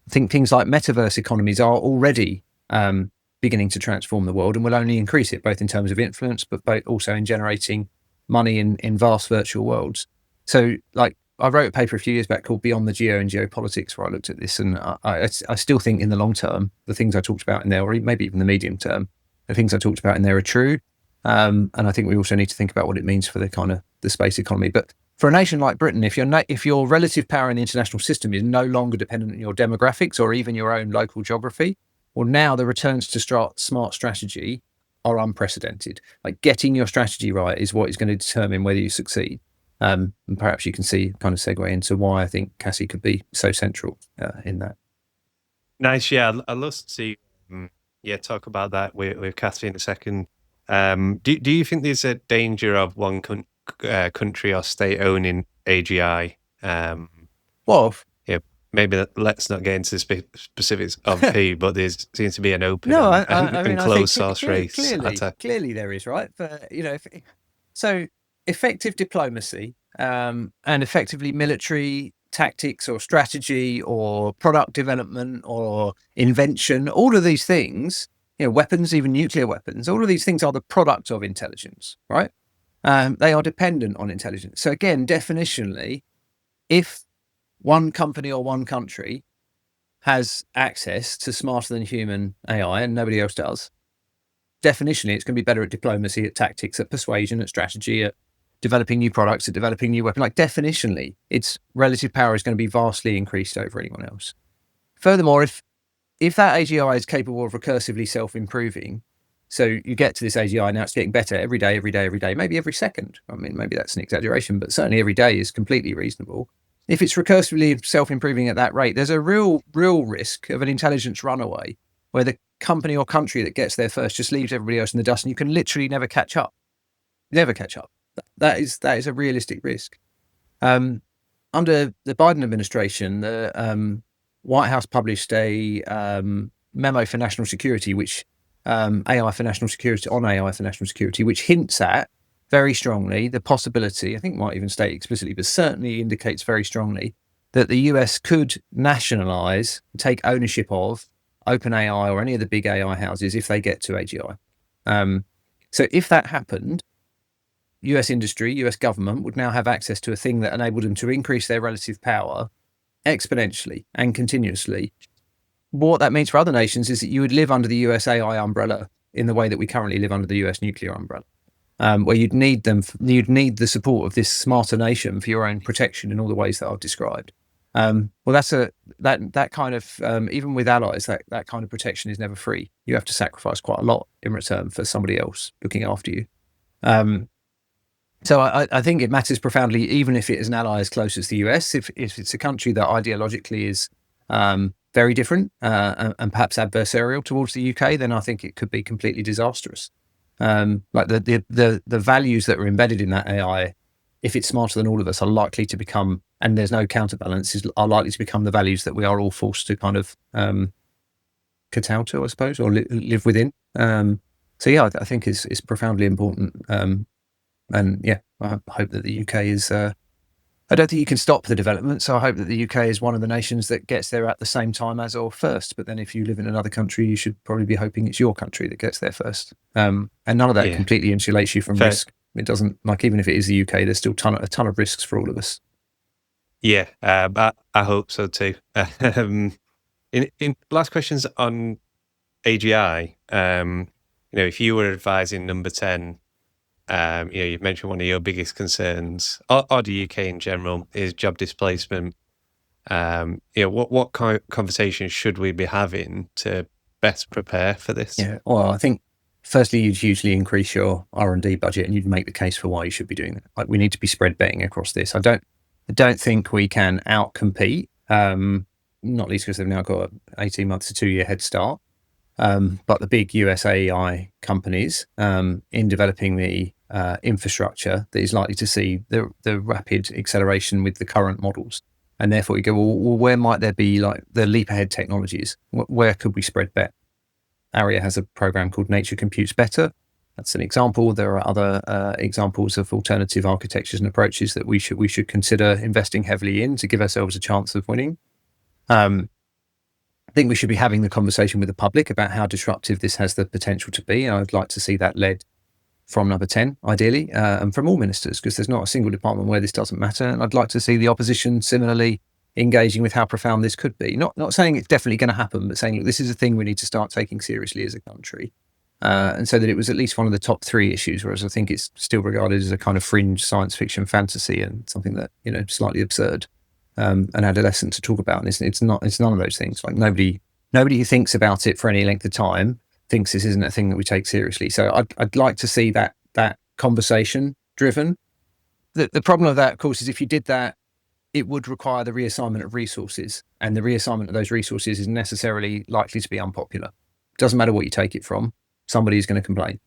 I think things like metaverse economies are already beginning to transform the world and will only increase it, both in terms of influence, but also in generating money in vast virtual worlds. So like I wrote a paper a few years back called Beyond the Geo and Geopolitics, where I looked at this. And I still think in the long term, the things I talked about in there, or maybe even the medium term, the things I talked about in there are true. And I think we also need to think about what it means for the kind of the space economy. But for a nation like Britain, if your relative power in the international system is no longer dependent on your demographics or even your own local geography, well, now the returns to smart strategy are unprecedented. Like getting your strategy right is what is going to determine whether you succeed. And perhaps you can see kind of segue into why I think Cassi could be so central in that. Nice. Yeah, I'd love to see, talk about that with Cassi in a second. Do you think there's a danger of one country or state owning AGI? Well, maybe let's not get into the specifics of who, but there seems to be an open and closed source race. Clearly there is, right? But, so effective diplomacy and effectively military tactics or strategy or product development or invention, all of these things, weapons, even nuclear weapons, all of these things are the product of intelligence, right? They are dependent on intelligence. So again, definitionally, if one company or one country has access to smarter than human AI and nobody else does, definitionally, it's going to be better at diplomacy, at tactics, at persuasion, at strategy, at developing new products, at developing new weapons. Like definitionally, its relative power is going to be vastly increased over anyone else. Furthermore, if that AGI is capable of recursively self-improving, so you get to this AGI, now it's getting better every day, maybe every second. I mean, maybe that's an exaggeration, but certainly every day is completely reasonable. If it's recursively self-improving at that rate, there's a real risk of an intelligence runaway where the company or country that gets there first just leaves everybody else in the dust and you can literally never catch up. Never catch up. That is a realistic risk. Under the Biden administration, the White House published a memo for national security, which AI for national security, which hints at very strongly the possibility, I think might even state explicitly, but certainly indicates very strongly that the US could nationalize, take ownership of OpenAI or any of the big AI houses if they get to AGI. So if that happened, US industry, US government would now have access to a thing that enabled them to increase their relative power exponentially and continuously. What that means for other nations is that you would live under the US AI umbrella in the way that we currently live under the US nuclear umbrella. Where you'd need the support of this smarter nation for your own protection in all the ways that I've described. Well, that's that kind of even with allies, that kind of protection is never free. You have to sacrifice quite a lot in return for somebody else looking after you. So I think it matters profoundly, even if it is an ally as close as the US. If it's a country that ideologically is very different and perhaps adversarial towards the UK, then I think it could be completely disastrous. Like the values that are embedded in that AI, if it's smarter than all of us, are likely to become, and there's no counterbalance, are likely to become the values that we are all forced to kind of kowtow to, I suppose, or live within. So yeah, I think it's profoundly important. And yeah, I hope that the UK is. I don't think you can stop the development, so I hope that the UK is one of the nations that gets there at the same time as or first. But then, if you live in another country, you should probably be hoping it's your country that gets there first. And none of that completely insulates you from risk. It doesn't, like, even if it is the UK, there's still a ton of risks for all of us. Yeah, I hope so too. In last questions on AGI, if you were advising Number 10. You've mentioned one of your biggest concerns, or the UK in general, is job displacement. What kind of conversations should we be having to best prepare for this? Yeah, well, I think firstly, you'd hugely increase your R&D budget, and you'd make the case for why you should be doing that. Like, we need to be spread betting across this. I don't think we can outcompete, not least because they've now got an 18 months to 2 year head start. But the big US AI companies in developing the infrastructure that is likely to see the rapid acceleration with the current models. And therefore you go, well, where might there be like the leap ahead technologies? Where could we spread bet? ARIA has a program called Nature Computes Better. That's an example. There are other examples of alternative architectures and approaches that we should consider investing heavily in to give ourselves a chance of winning. I think we should be having the conversation with the public about how disruptive this has the potential to be. I'd like to see that led from Number 10, ideally, and from all ministers, because there's not a single department where this doesn't matter. And I'd like to see the opposition similarly engaging with how profound this could be. Not saying it's definitely going to happen, but saying, look, this is a thing we need to start taking seriously as a country. And so that it was at least one of the top 3 issues, whereas I think it's still regarded as a kind of fringe science fiction fantasy and something that, slightly absurd. An adolescent to talk about, and it's none of those things. Like nobody who thinks about it for any length of time thinks this isn't a thing that we take seriously. So I'd like to see that conversation driven. The problem of that, of course, is if you did that, it would require the reassignment of resources, and the reassignment of those resources is necessarily likely to be unpopular. Doesn't matter what you take it from, somebody's going to complain.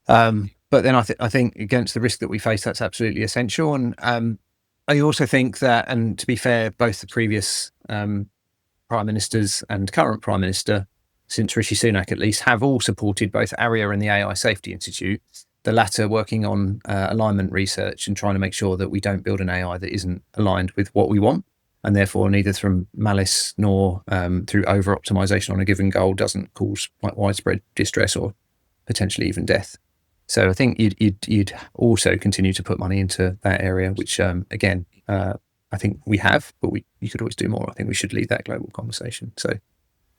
But then I think against the risk that we face, that's absolutely essential. And I also think that, and to be fair, both the previous prime ministers and current prime minister, since Rishi Sunak at least, have all supported both ARIA and the AI Safety Institute, the latter working on alignment research and trying to make sure that we don't build an AI that isn't aligned with what we want, and therefore neither from malice nor through over-optimization on a given goal doesn't cause widespread distress or potentially even death. So I think you'd also continue to put money into that area, which again, I think we have, but you could always do more. I think we should lead that global conversation. So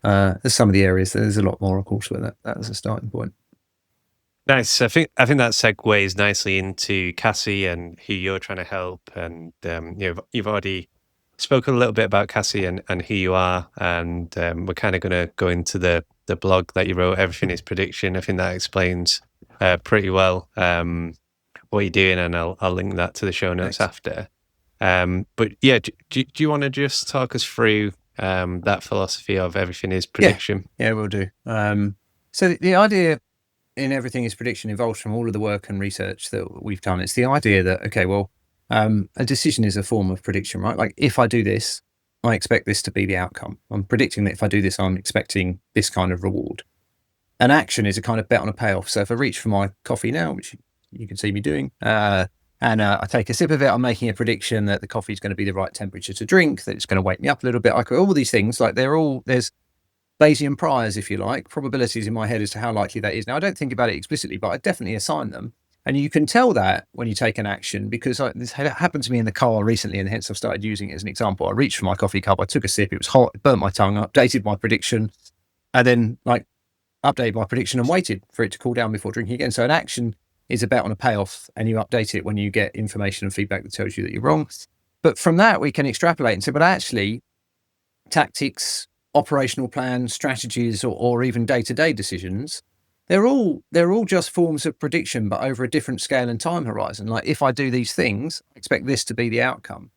there's some of the areas. There's a lot more, of course, but that is a starting point. Nice. I think that segues nicely into Cassi and who you're trying to help. And you've already spoken a little bit about Cassi and who you are, and we're kind of going to go into the blog that you wrote, Everything is Prediction. I think that explains pretty well what you're doing, and I'll link that to the show notes after. But yeah, do you want to just talk us through that philosophy of Everything is Prediction? Yeah, we'll do. So the idea in Everything is Prediction evolves from all of the work and research that we've done. It's the idea that, okay, well, a decision is a form of prediction, right? Like, if I do this, I expect this to be the outcome. I'm predicting that if I do this, I'm expecting this kind of reward. An action is a kind of bet on a payoff. So if I reach for my coffee now, which you can see me doing, and I take a sip of it, I'm making a prediction that the coffee is going to be the right temperature to drink, that it's going to wake me up a little bit. All these things, like there's Bayesian priors, if you like, probabilities in my head as to how likely that is. Now, I don't think about it explicitly, but I definitely assign them. And you can tell that when you take an action, because this happened to me in the car recently, and hence I've started using it as an example. I reached for my coffee cup, I took a sip, it was hot, it burnt my tongue, updated my prediction, and then updated my prediction and waited for it to cool down before drinking again. So an action is a bet on a payoff, and you update it when you get information and feedback that tells you that you're wrong. But from that, we can extrapolate and say, but actually, tactics, operational plans, strategies, or even day-to-day decisions they're all just forms of prediction, but over a different scale and time horizon. Like if I do these things, I expect this to be the outcome.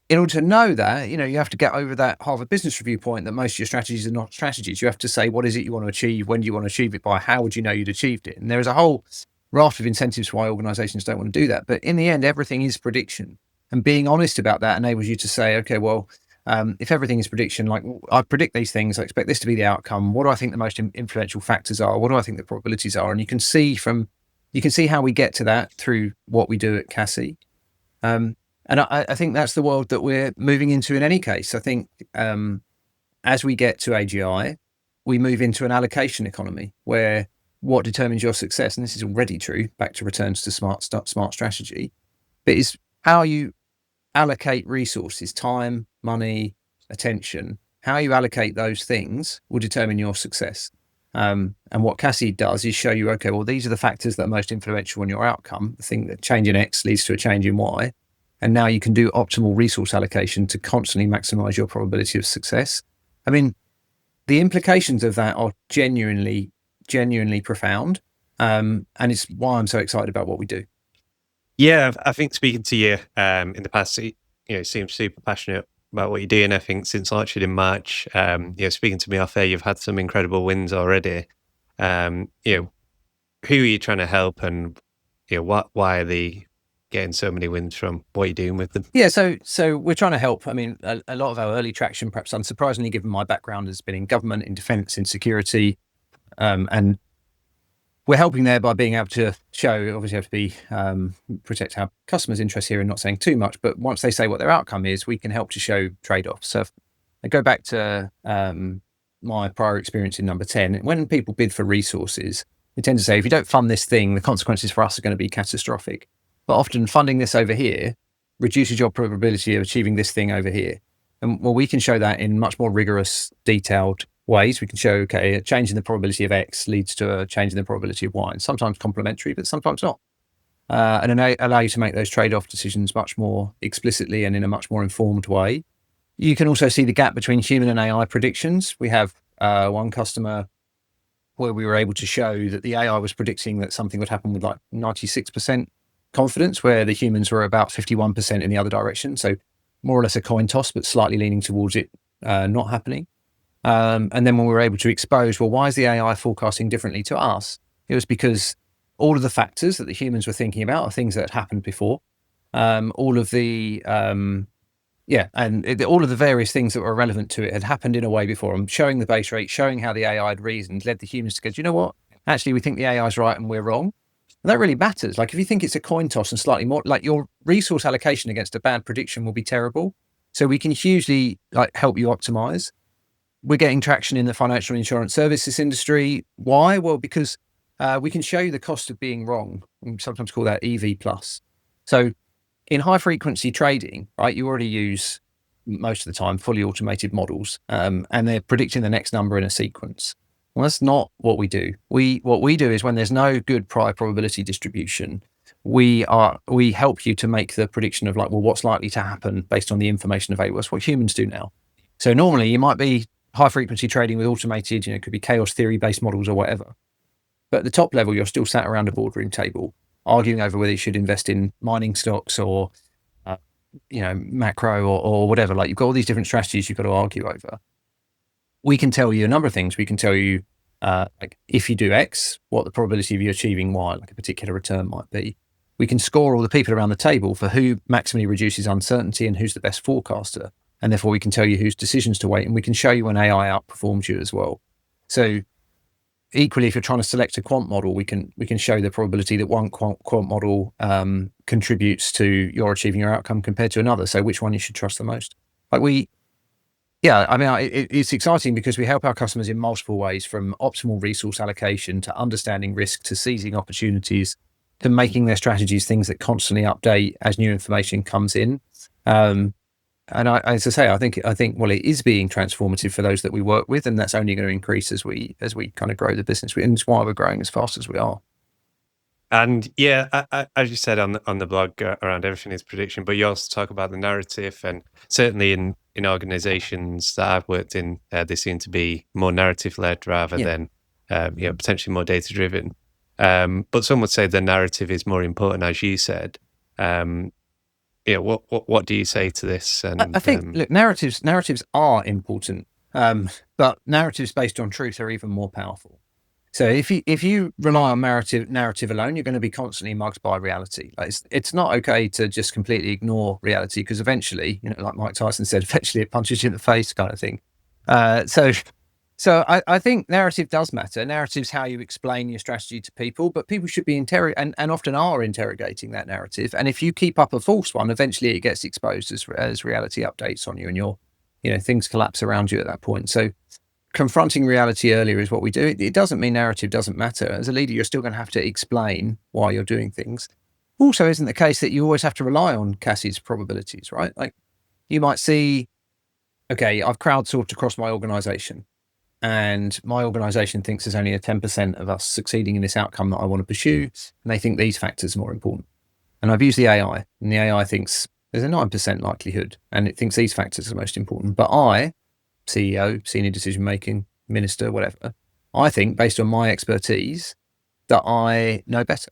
In order to know that, you have to get over that Harvard Business Review point that most of your strategies are not strategies. You have to say, what is it you want to achieve? When do you want to achieve it by? How would you know you'd achieved it? And there is a whole raft of incentives why organizations don't want to do that. But in the end, everything is prediction. And being honest about that enables you to say, okay, well, if everything is prediction, like I predict these things, I expect this to be the outcome. What do I think the most influential factors are? What do I think the probabilities are? And you can see how we get to that through what we do at Cassi. And I think that's the world that we're moving into in any case. I think as we get to AGI, we move into an allocation economy where what determines your success, and this is already true, back to returns to smart strategy, but is how you allocate resources, time, money, attention. How you allocate those things will determine your success. And what Cassi does is show you, okay, well, these are the factors that are most influential on your outcome. The thing that change in X leads to a change in Y. And now you can do optimal resource allocation to constantly maximize your probability of success. I mean, the implications of that are genuinely profound. And it's why I'm so excited about what we do. Yeah, I think speaking to you in the past, you seem super passionate about what you're doing. I think since launching in March, speaking to me off air, you've had some incredible wins already. Who are you trying to help, and why are they getting so many wins from what you're doing with them? Yeah, so we're trying to help. I mean, a lot of our early traction, perhaps unsurprisingly, given my background, has been in government, in defence, in security, and we're helping there by being able to show, obviously have to be protect our customers' interests here and not saying too much, but once they say what their outcome is, we can help to show trade-offs. So if I go back to my prior experience in Number 10, when people bid for resources, they tend to say, if you don't fund this thing, the consequences for us are going to be catastrophic. But often funding this over here reduces your probability of achieving this thing over here. And well, we can show that in much more rigorous, detailed ways. We can show, okay, a change in the probability of X leads to a change in the probability of Y, and sometimes complementary, but sometimes not. And allow you to make those trade-off decisions much more explicitly and in a much more informed way. You can also see the gap between human and AI predictions. We have one customer where we were able to show that the AI was predicting that something would happen with like 96% confidence, where the humans were about 51% in the other direction. So more or less a coin toss, but slightly leaning towards it not happening. And then when we were able to expose, well, why is the AI forecasting differently to us? It was because all of the factors that the humans were thinking about are things that had happened before. All of the all of the various things that were relevant to it had happened in a way before. I'm showing the base rate, showing how the AI had reasoned, led the humans to go, do you know what? Actually, we think the AI is right and we're wrong. And that really matters. Like if you think it's a coin toss and slightly more, like your resource allocation against a bad prediction will be terrible. So we can hugely help you optimize. We're getting traction in the financial insurance services industry. Why? Well, because we can show you the cost of being wrong. We sometimes call that EV plus. So in high frequency trading, right, you already use most of the time fully automated models, and they're predicting the next number in a sequence. Well, that's not what we do. What we do is when there's no good prior probability distribution, we help you to make the prediction of what's likely to happen based on the information available. That's what humans do now. So normally you might be high frequency trading with automated, it could be chaos theory based models or whatever. But at the top level, you're still sat around a boardroom table arguing over whether you should invest in mining stocks or, macro or whatever. Like you've got all these different strategies you've got to argue over. We can tell you a number of things. We can tell you, if you do X, what the probability of you achieving Y, like a particular return might be. We can score all the people around the table for who maximally reduces uncertainty and who's the best forecaster. And therefore we can tell you whose decisions to weight, and we can show you when AI outperforms you as well. So equally, if you're trying to select a quant model, we can show the probability that one quant model contributes to your achieving your outcome compared to another. So which one you should trust the most. It's exciting because we help our customers in multiple ways, from optimal resource allocation to understanding risk to seizing opportunities to making their strategies things that constantly update as new information comes in. As I say, I think it is being transformative for those that we work with, and that's only going to increase as we kind of grow the business. And it's why we're growing as fast as we are. And as you said on the blog, around everything is prediction, but you also talk about the narrative, and certainly in organizations that I've worked in, they seem to be more narrative led rather than potentially more data driven. But some would say the narrative is more important, as you said. What do you say to this? And I think, look, narratives are important, but narratives based on truth are even more powerful. So if you rely on narrative alone, you're going to be constantly mugged by reality. Like it's not okay to just completely ignore reality, because eventually, like Mike Tyson said, eventually it punches you in the face, kind of thing. So I think narrative does matter. Narrative's how you explain your strategy to people, but people should be and often are interrogating that narrative. And if you keep up a false one, eventually it gets exposed as reality updates on you, and things collapse around you at that point. So confronting reality earlier is what we do. It doesn't mean narrative doesn't matter. As a leader, you're still going to have to explain why you're doing things. Also, isn't the case that you always have to rely on Cassie's probabilities, right? Like you might see, okay, I've crowdsourced across my organization, and my organization thinks there's only a 10% of us succeeding in this outcome that I want to pursue, and they think these factors are more important. And I've used the AI, and the AI thinks there's a 9% likelihood, and it thinks these factors are most important. But I, CEO, senior decision-making, minister, whatever, I think, based on my expertise, that I know better.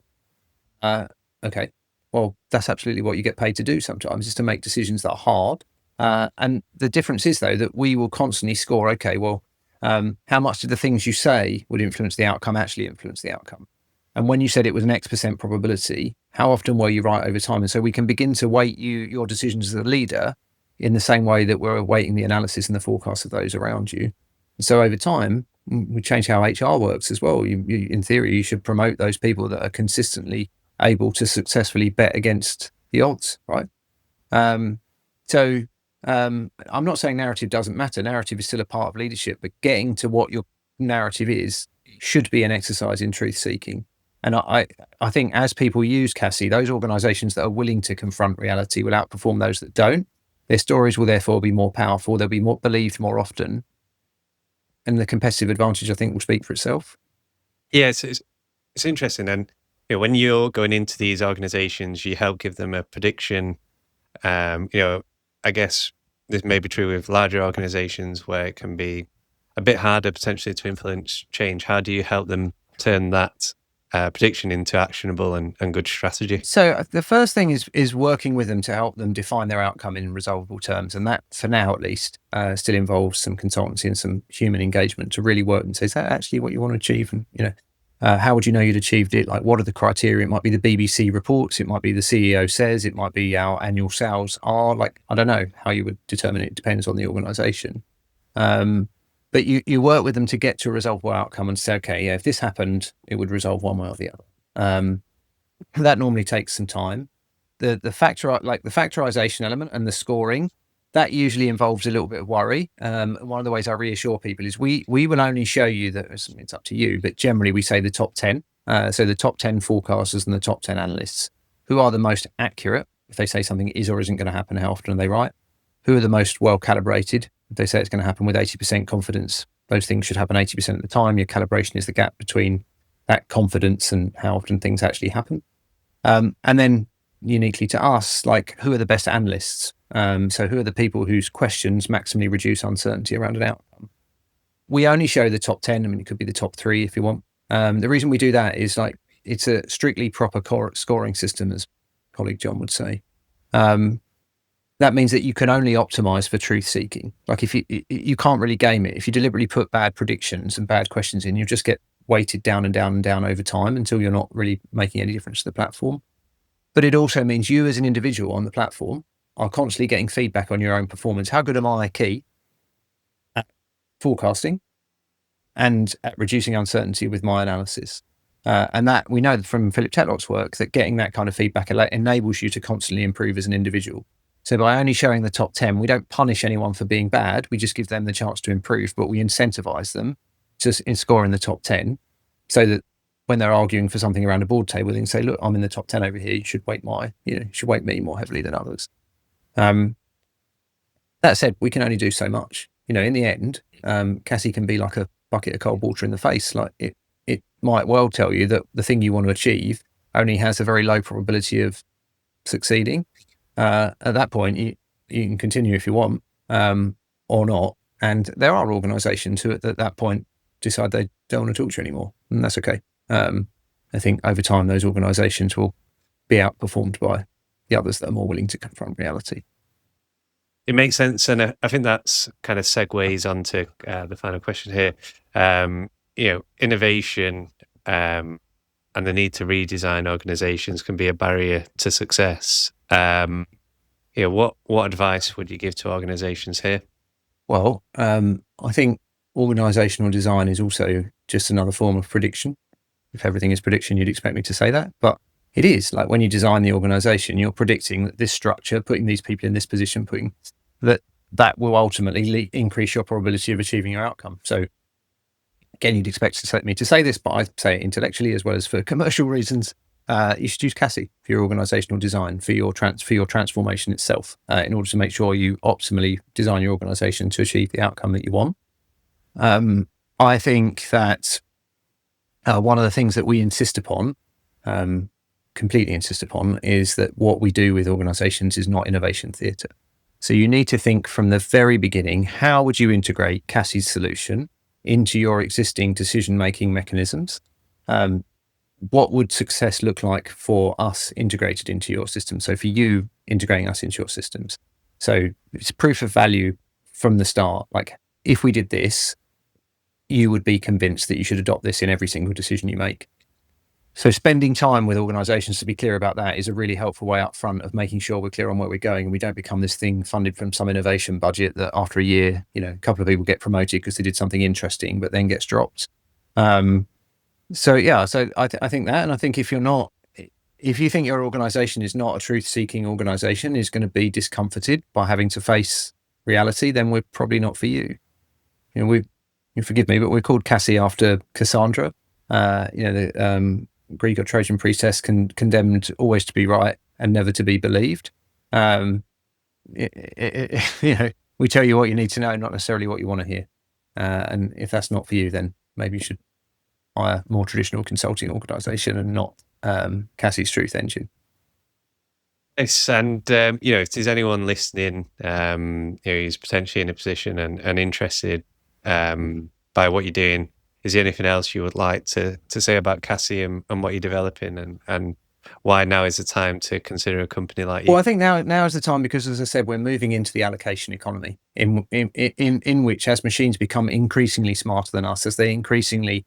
Okay, well, that's absolutely what you get paid to do sometimes, is to make decisions that are hard. And the difference is, though, that we will constantly score, okay, well, how much did the things you say would influence the outcome actually influence the outcome? And when you said it was an X% probability, how often were you right over time? And so we can begin to weight your decisions as a leader in the same way that we're weighting the analysis and the forecast of those around you. And so over time, we change how HR works as well. In theory, you should promote those people that are consistently able to successfully bet against the odds, right? So I'm not saying narrative doesn't matter. Narrative is still a part of leadership, but getting to what your narrative is should be an exercise in truth seeking. And I think as people use Cassi, those organizations that are willing to confront reality will outperform those that don't. Their stories will therefore be more powerful. They'll be more believed more often. And the competitive advantage, I think, will speak for itself. Yeah, it's interesting. And when you're going into these organizations, you help give them a prediction. I guess this may be true with larger organizations where it can be a bit harder potentially to influence change. How do you help them turn that prediction into actionable and good strategy? So the first thing is working with them to help them define their outcome in resolvable terms. And that, for now at least, still involves some consultancy and some human engagement to really work and say, is that actually what you want to achieve? And, how would you know you'd achieved it? Like, what are the criteria? It might be the BBC reports. It might be the CEO says. It might be our annual sales are. Like, I don't know how you would determine it. It depends on the organization. But you work with them to get to a resolvable outcome and say, okay, yeah, if this happened, it would resolve one way or the other. That normally takes some time. The factorization element and the scoring, that usually involves a little bit of worry. One of the ways I reassure people is we will only show you that it's up to you, but generally we say the top 10. So the top 10 forecasters and the top 10 analysts who are the most accurate. If they say something is or isn't going to happen, how often are they right? Who are the most well calibrated? If they say it's going to happen with 80% confidence, those things should happen 80% of the time. Your calibration is the gap between that confidence and how often things actually happen. And then uniquely to us, like, who are the best analysts? So who are the people whose questions maximally reduce uncertainty around an outcome? We only show the top 10. I mean, it could be the top 3 if you want. The reason we do that is, like, it's a strictly proper scoring system, as colleague John would say. That means that you can only optimize for truth seeking. Like, if you can't really game it. If you deliberately put bad predictions and bad questions in, you'll just get weighted down and down and down over time until you're not really making any difference to the platform. But it also means you as an individual on the platform are constantly getting feedback on your own performance. How good am I, Key, at forecasting and at reducing uncertainty with my analysis? And that we know from Philip Tetlock's work that getting that kind of feedback enables you to constantly improve as an individual. So by only showing the top 10, we don't punish anyone for being bad. We just give them the chance to improve, but we incentivize them to score in the top 10 so that when they're arguing for something around a board table, they can say, look, I'm in the top 10 over here. You should weight me more heavily than others. That said, we can only do so much. In the end, Cassie can be like a bucket of cold water in the face. Like, it might well tell you that the thing you want to achieve only has a very low probability of succeeding. At that point, you can continue if you want, or not. And there are organizations who at that point decide they don't want to talk to you anymore, and that's okay. I think over time those organisations will be outperformed by the others that are more willing to confront reality. It makes sense, and I think that's kind of segues onto the final question here. Innovation and the need to redesign organizations can be a barrier to success. What advice would you give to organizations here? Well, I think organisational design is also just another form of prediction. If everything is prediction, you'd expect me to say that, but it is. Like when you design the organisation, you're predicting that this structure, putting these people in this position, that will ultimately increase your probability of achieving your outcome. So again, you'd expect me to say this, but I say it intellectually as well as for commercial reasons. You should use Cassi for your organisational design, for your transformation itself, in order to make sure you optimally design your organisation to achieve the outcome that you want. I think that one of the things that we insist upon, completely insist upon, is that what we do with organisations is not innovation theatre. So you need to think from the very beginning, how would you integrate Cassi's solution into your existing decision-making mechanisms? What would success look like for us integrated into your system? So for you, integrating us into your systems. So it's proof of value from the start. Like if we did this, you would be convinced that you should adopt this in every single decision you make. So spending time with organizations to be clear about that is a really helpful way up front of making sure we're clear on where we're going and we don't become this thing funded from some innovation budget that after a year, a couple of people get promoted because they did something interesting, but then gets dropped. So I think that, and I think if you think your organization is not a truth-seeking organization, is going to be discomforted by having to face reality, then we're probably not for you. You forgive me, but we're called Cassi after Cassandra, the Greek or Trojan priestess condemned always to be right and never to be believed. We tell you what you need to know, not necessarily what you want to hear. And if that's not for you, then maybe you should hire a more traditional consulting organization and not Cassi's Truth Engine. Yes, and if there's anyone listening, who's potentially in a position and interested by what you're doing, is there anything else you would like to say about Cassi and what you're developing and why now is the time to consider a company like you? Well, I think now is the time because, as I said, we're moving into the allocation economy in which, as machines become increasingly smarter than us, as they increasingly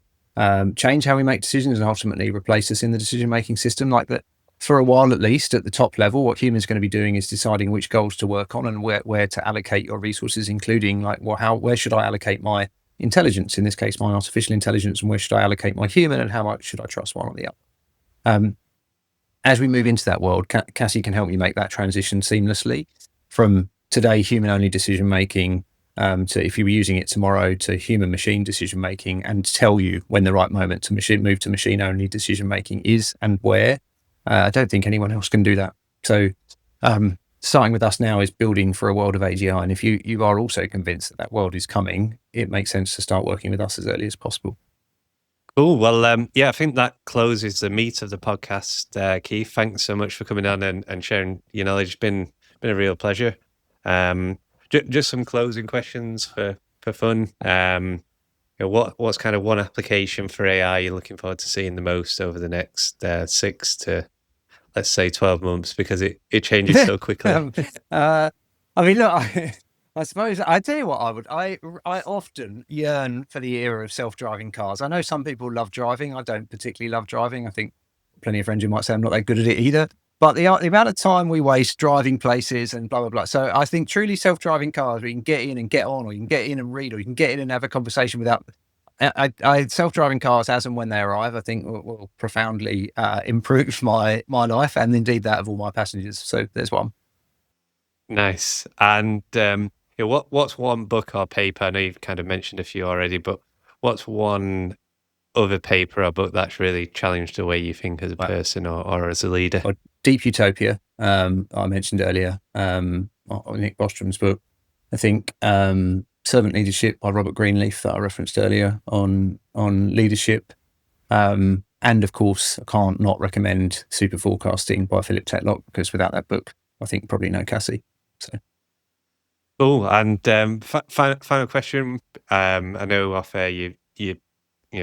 change how we make decisions and ultimately replace us in the decision-making system, like that. For a while, at least at the top level, what humans are going to be doing is deciding which goals to work on and where to allocate your resources, including where should I allocate my intelligence, in this case, my artificial intelligence, and where should I allocate my human, and how much should I trust one or the other? As we move into that world, Cassi can help you make that transition seamlessly from today human-only decision-making to, if you were using it tomorrow, to human-machine decision-making, and tell you when the right moment to move to machine-only decision-making is and where. I don't think anyone else can do that. So starting with us now is building for a world of AGI. And if you are also convinced that world is coming, it makes sense to start working with us as early as possible. Cool. Well, I think that closes the meat of the podcast. Keith, thanks so much for coming on and sharing your knowledge. It's been a real pleasure. Just some closing questions for fun. What's kind of one application for AI you're looking forward to seeing the most over the next 6 to, let's say, 12 months, because it changes so quickly? I suppose I tell you what, I often yearn for the era of self-driving cars. I know some people love driving. I don't particularly love driving. I think plenty of friends who might say I'm not that good at it either. But the amount of time we waste driving places and blah, blah, blah. So I think truly self-driving cars where you can get in and get on, or you can get in and read, or you can get in and have a conversation without... self-driving cars, as and when they arrive, I think will profoundly improve my life and indeed that of all my passengers. So there's one. Nice. And what's one book or paper? I know you've kind of mentioned a few already, but what's one other paper or book that's really challenged the way you think as a person or as a leader? Deep Utopia, I mentioned earlier, Nick Bostrom's book. I think Servant Leadership by Robert Greenleaf that I referenced earlier on leadership. And of course, I can't not recommend Super Forecasting by Philip Tetlock, because without that book, I think probably no Cassi. So. Cool. And final question. I know off air you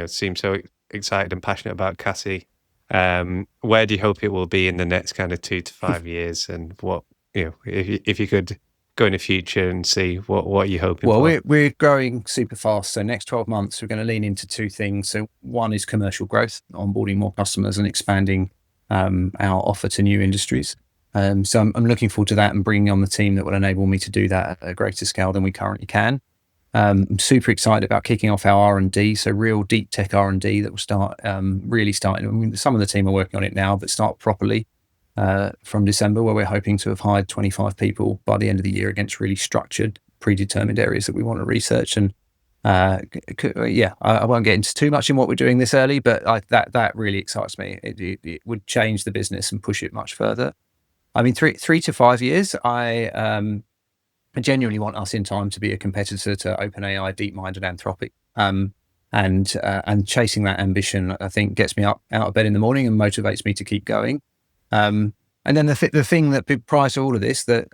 seem so excited and passionate about Cassi. Where do you hope it will be in the next kind of 2 to 5 years, and what if you could go in the future and see what are you hoping Well, for? we're growing super fast. So next 12 months, we're going to lean into two things. So one is commercial growth, onboarding more customers and expanding our offer to new industries. So I'm looking forward to that and bringing on the team that will enable me to do that at a greater scale than we currently can. I'm super excited about kicking off our R&D, so real deep tech R&D that will start really starting. I mean, some of the team are working on it now, but start properly from December, where we're hoping to have hired 25 people by the end of the year against really structured, predetermined areas that we want to research. And I won't get into too much in what we're doing this early, but that really excites me. It would change the business and push it much further. I mean, 3 to 5 years, I genuinely want us in time to be a competitor to OpenAI, DeepMind, and Anthropic. And chasing that ambition, I think, gets me up out of bed in the morning and motivates me to keep going. And then the thing that prior to all of this that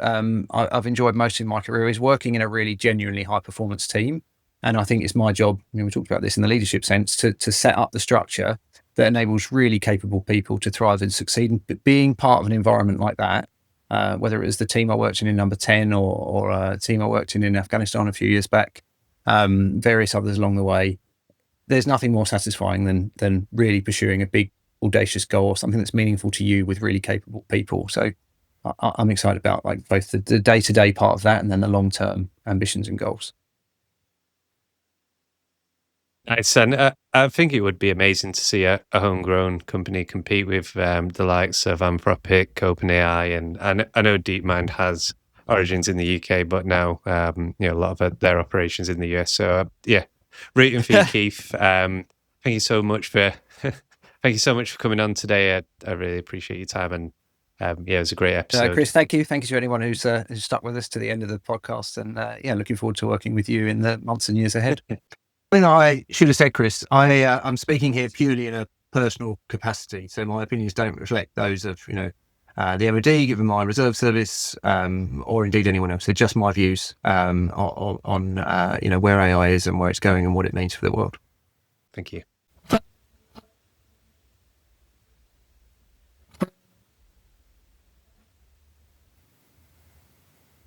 I've enjoyed most in my career is working in a really genuinely high performance team. And I think it's my job, we talked about this in the leadership sense, to set up the structure that enables really capable people to thrive and succeed. And being part of an environment like that, whether it was the team I worked in Number 10 or a team I worked in Afghanistan a few years back, various others along the way, there's nothing more satisfying than really pursuing a big, audacious goal or something that's meaningful to you with really capable people. So I'm excited about both the day-to-day part of that and then the long-term ambitions and goals. Nice. And I think it would be amazing to see a homegrown company compete with the likes of Anthropic, OpenAI, and I know DeepMind has origins in the UK, but now a lot of their operations in the US. So rooting for you, Keith. Thank you so much for thank you so much for coming on today. I really appreciate your time, and it was a great episode. Chris, thank you. Thank you to anyone who's stuck with us to the end of the podcast, and looking forward to working with you in the months and years ahead. I should have said, Chris, I'm speaking here purely in a personal capacity, so my opinions don't reflect those of the MOD, given my reserve service, or indeed anyone else. They're just my views on where AI is and where it's going and what it means for the world. Thank you.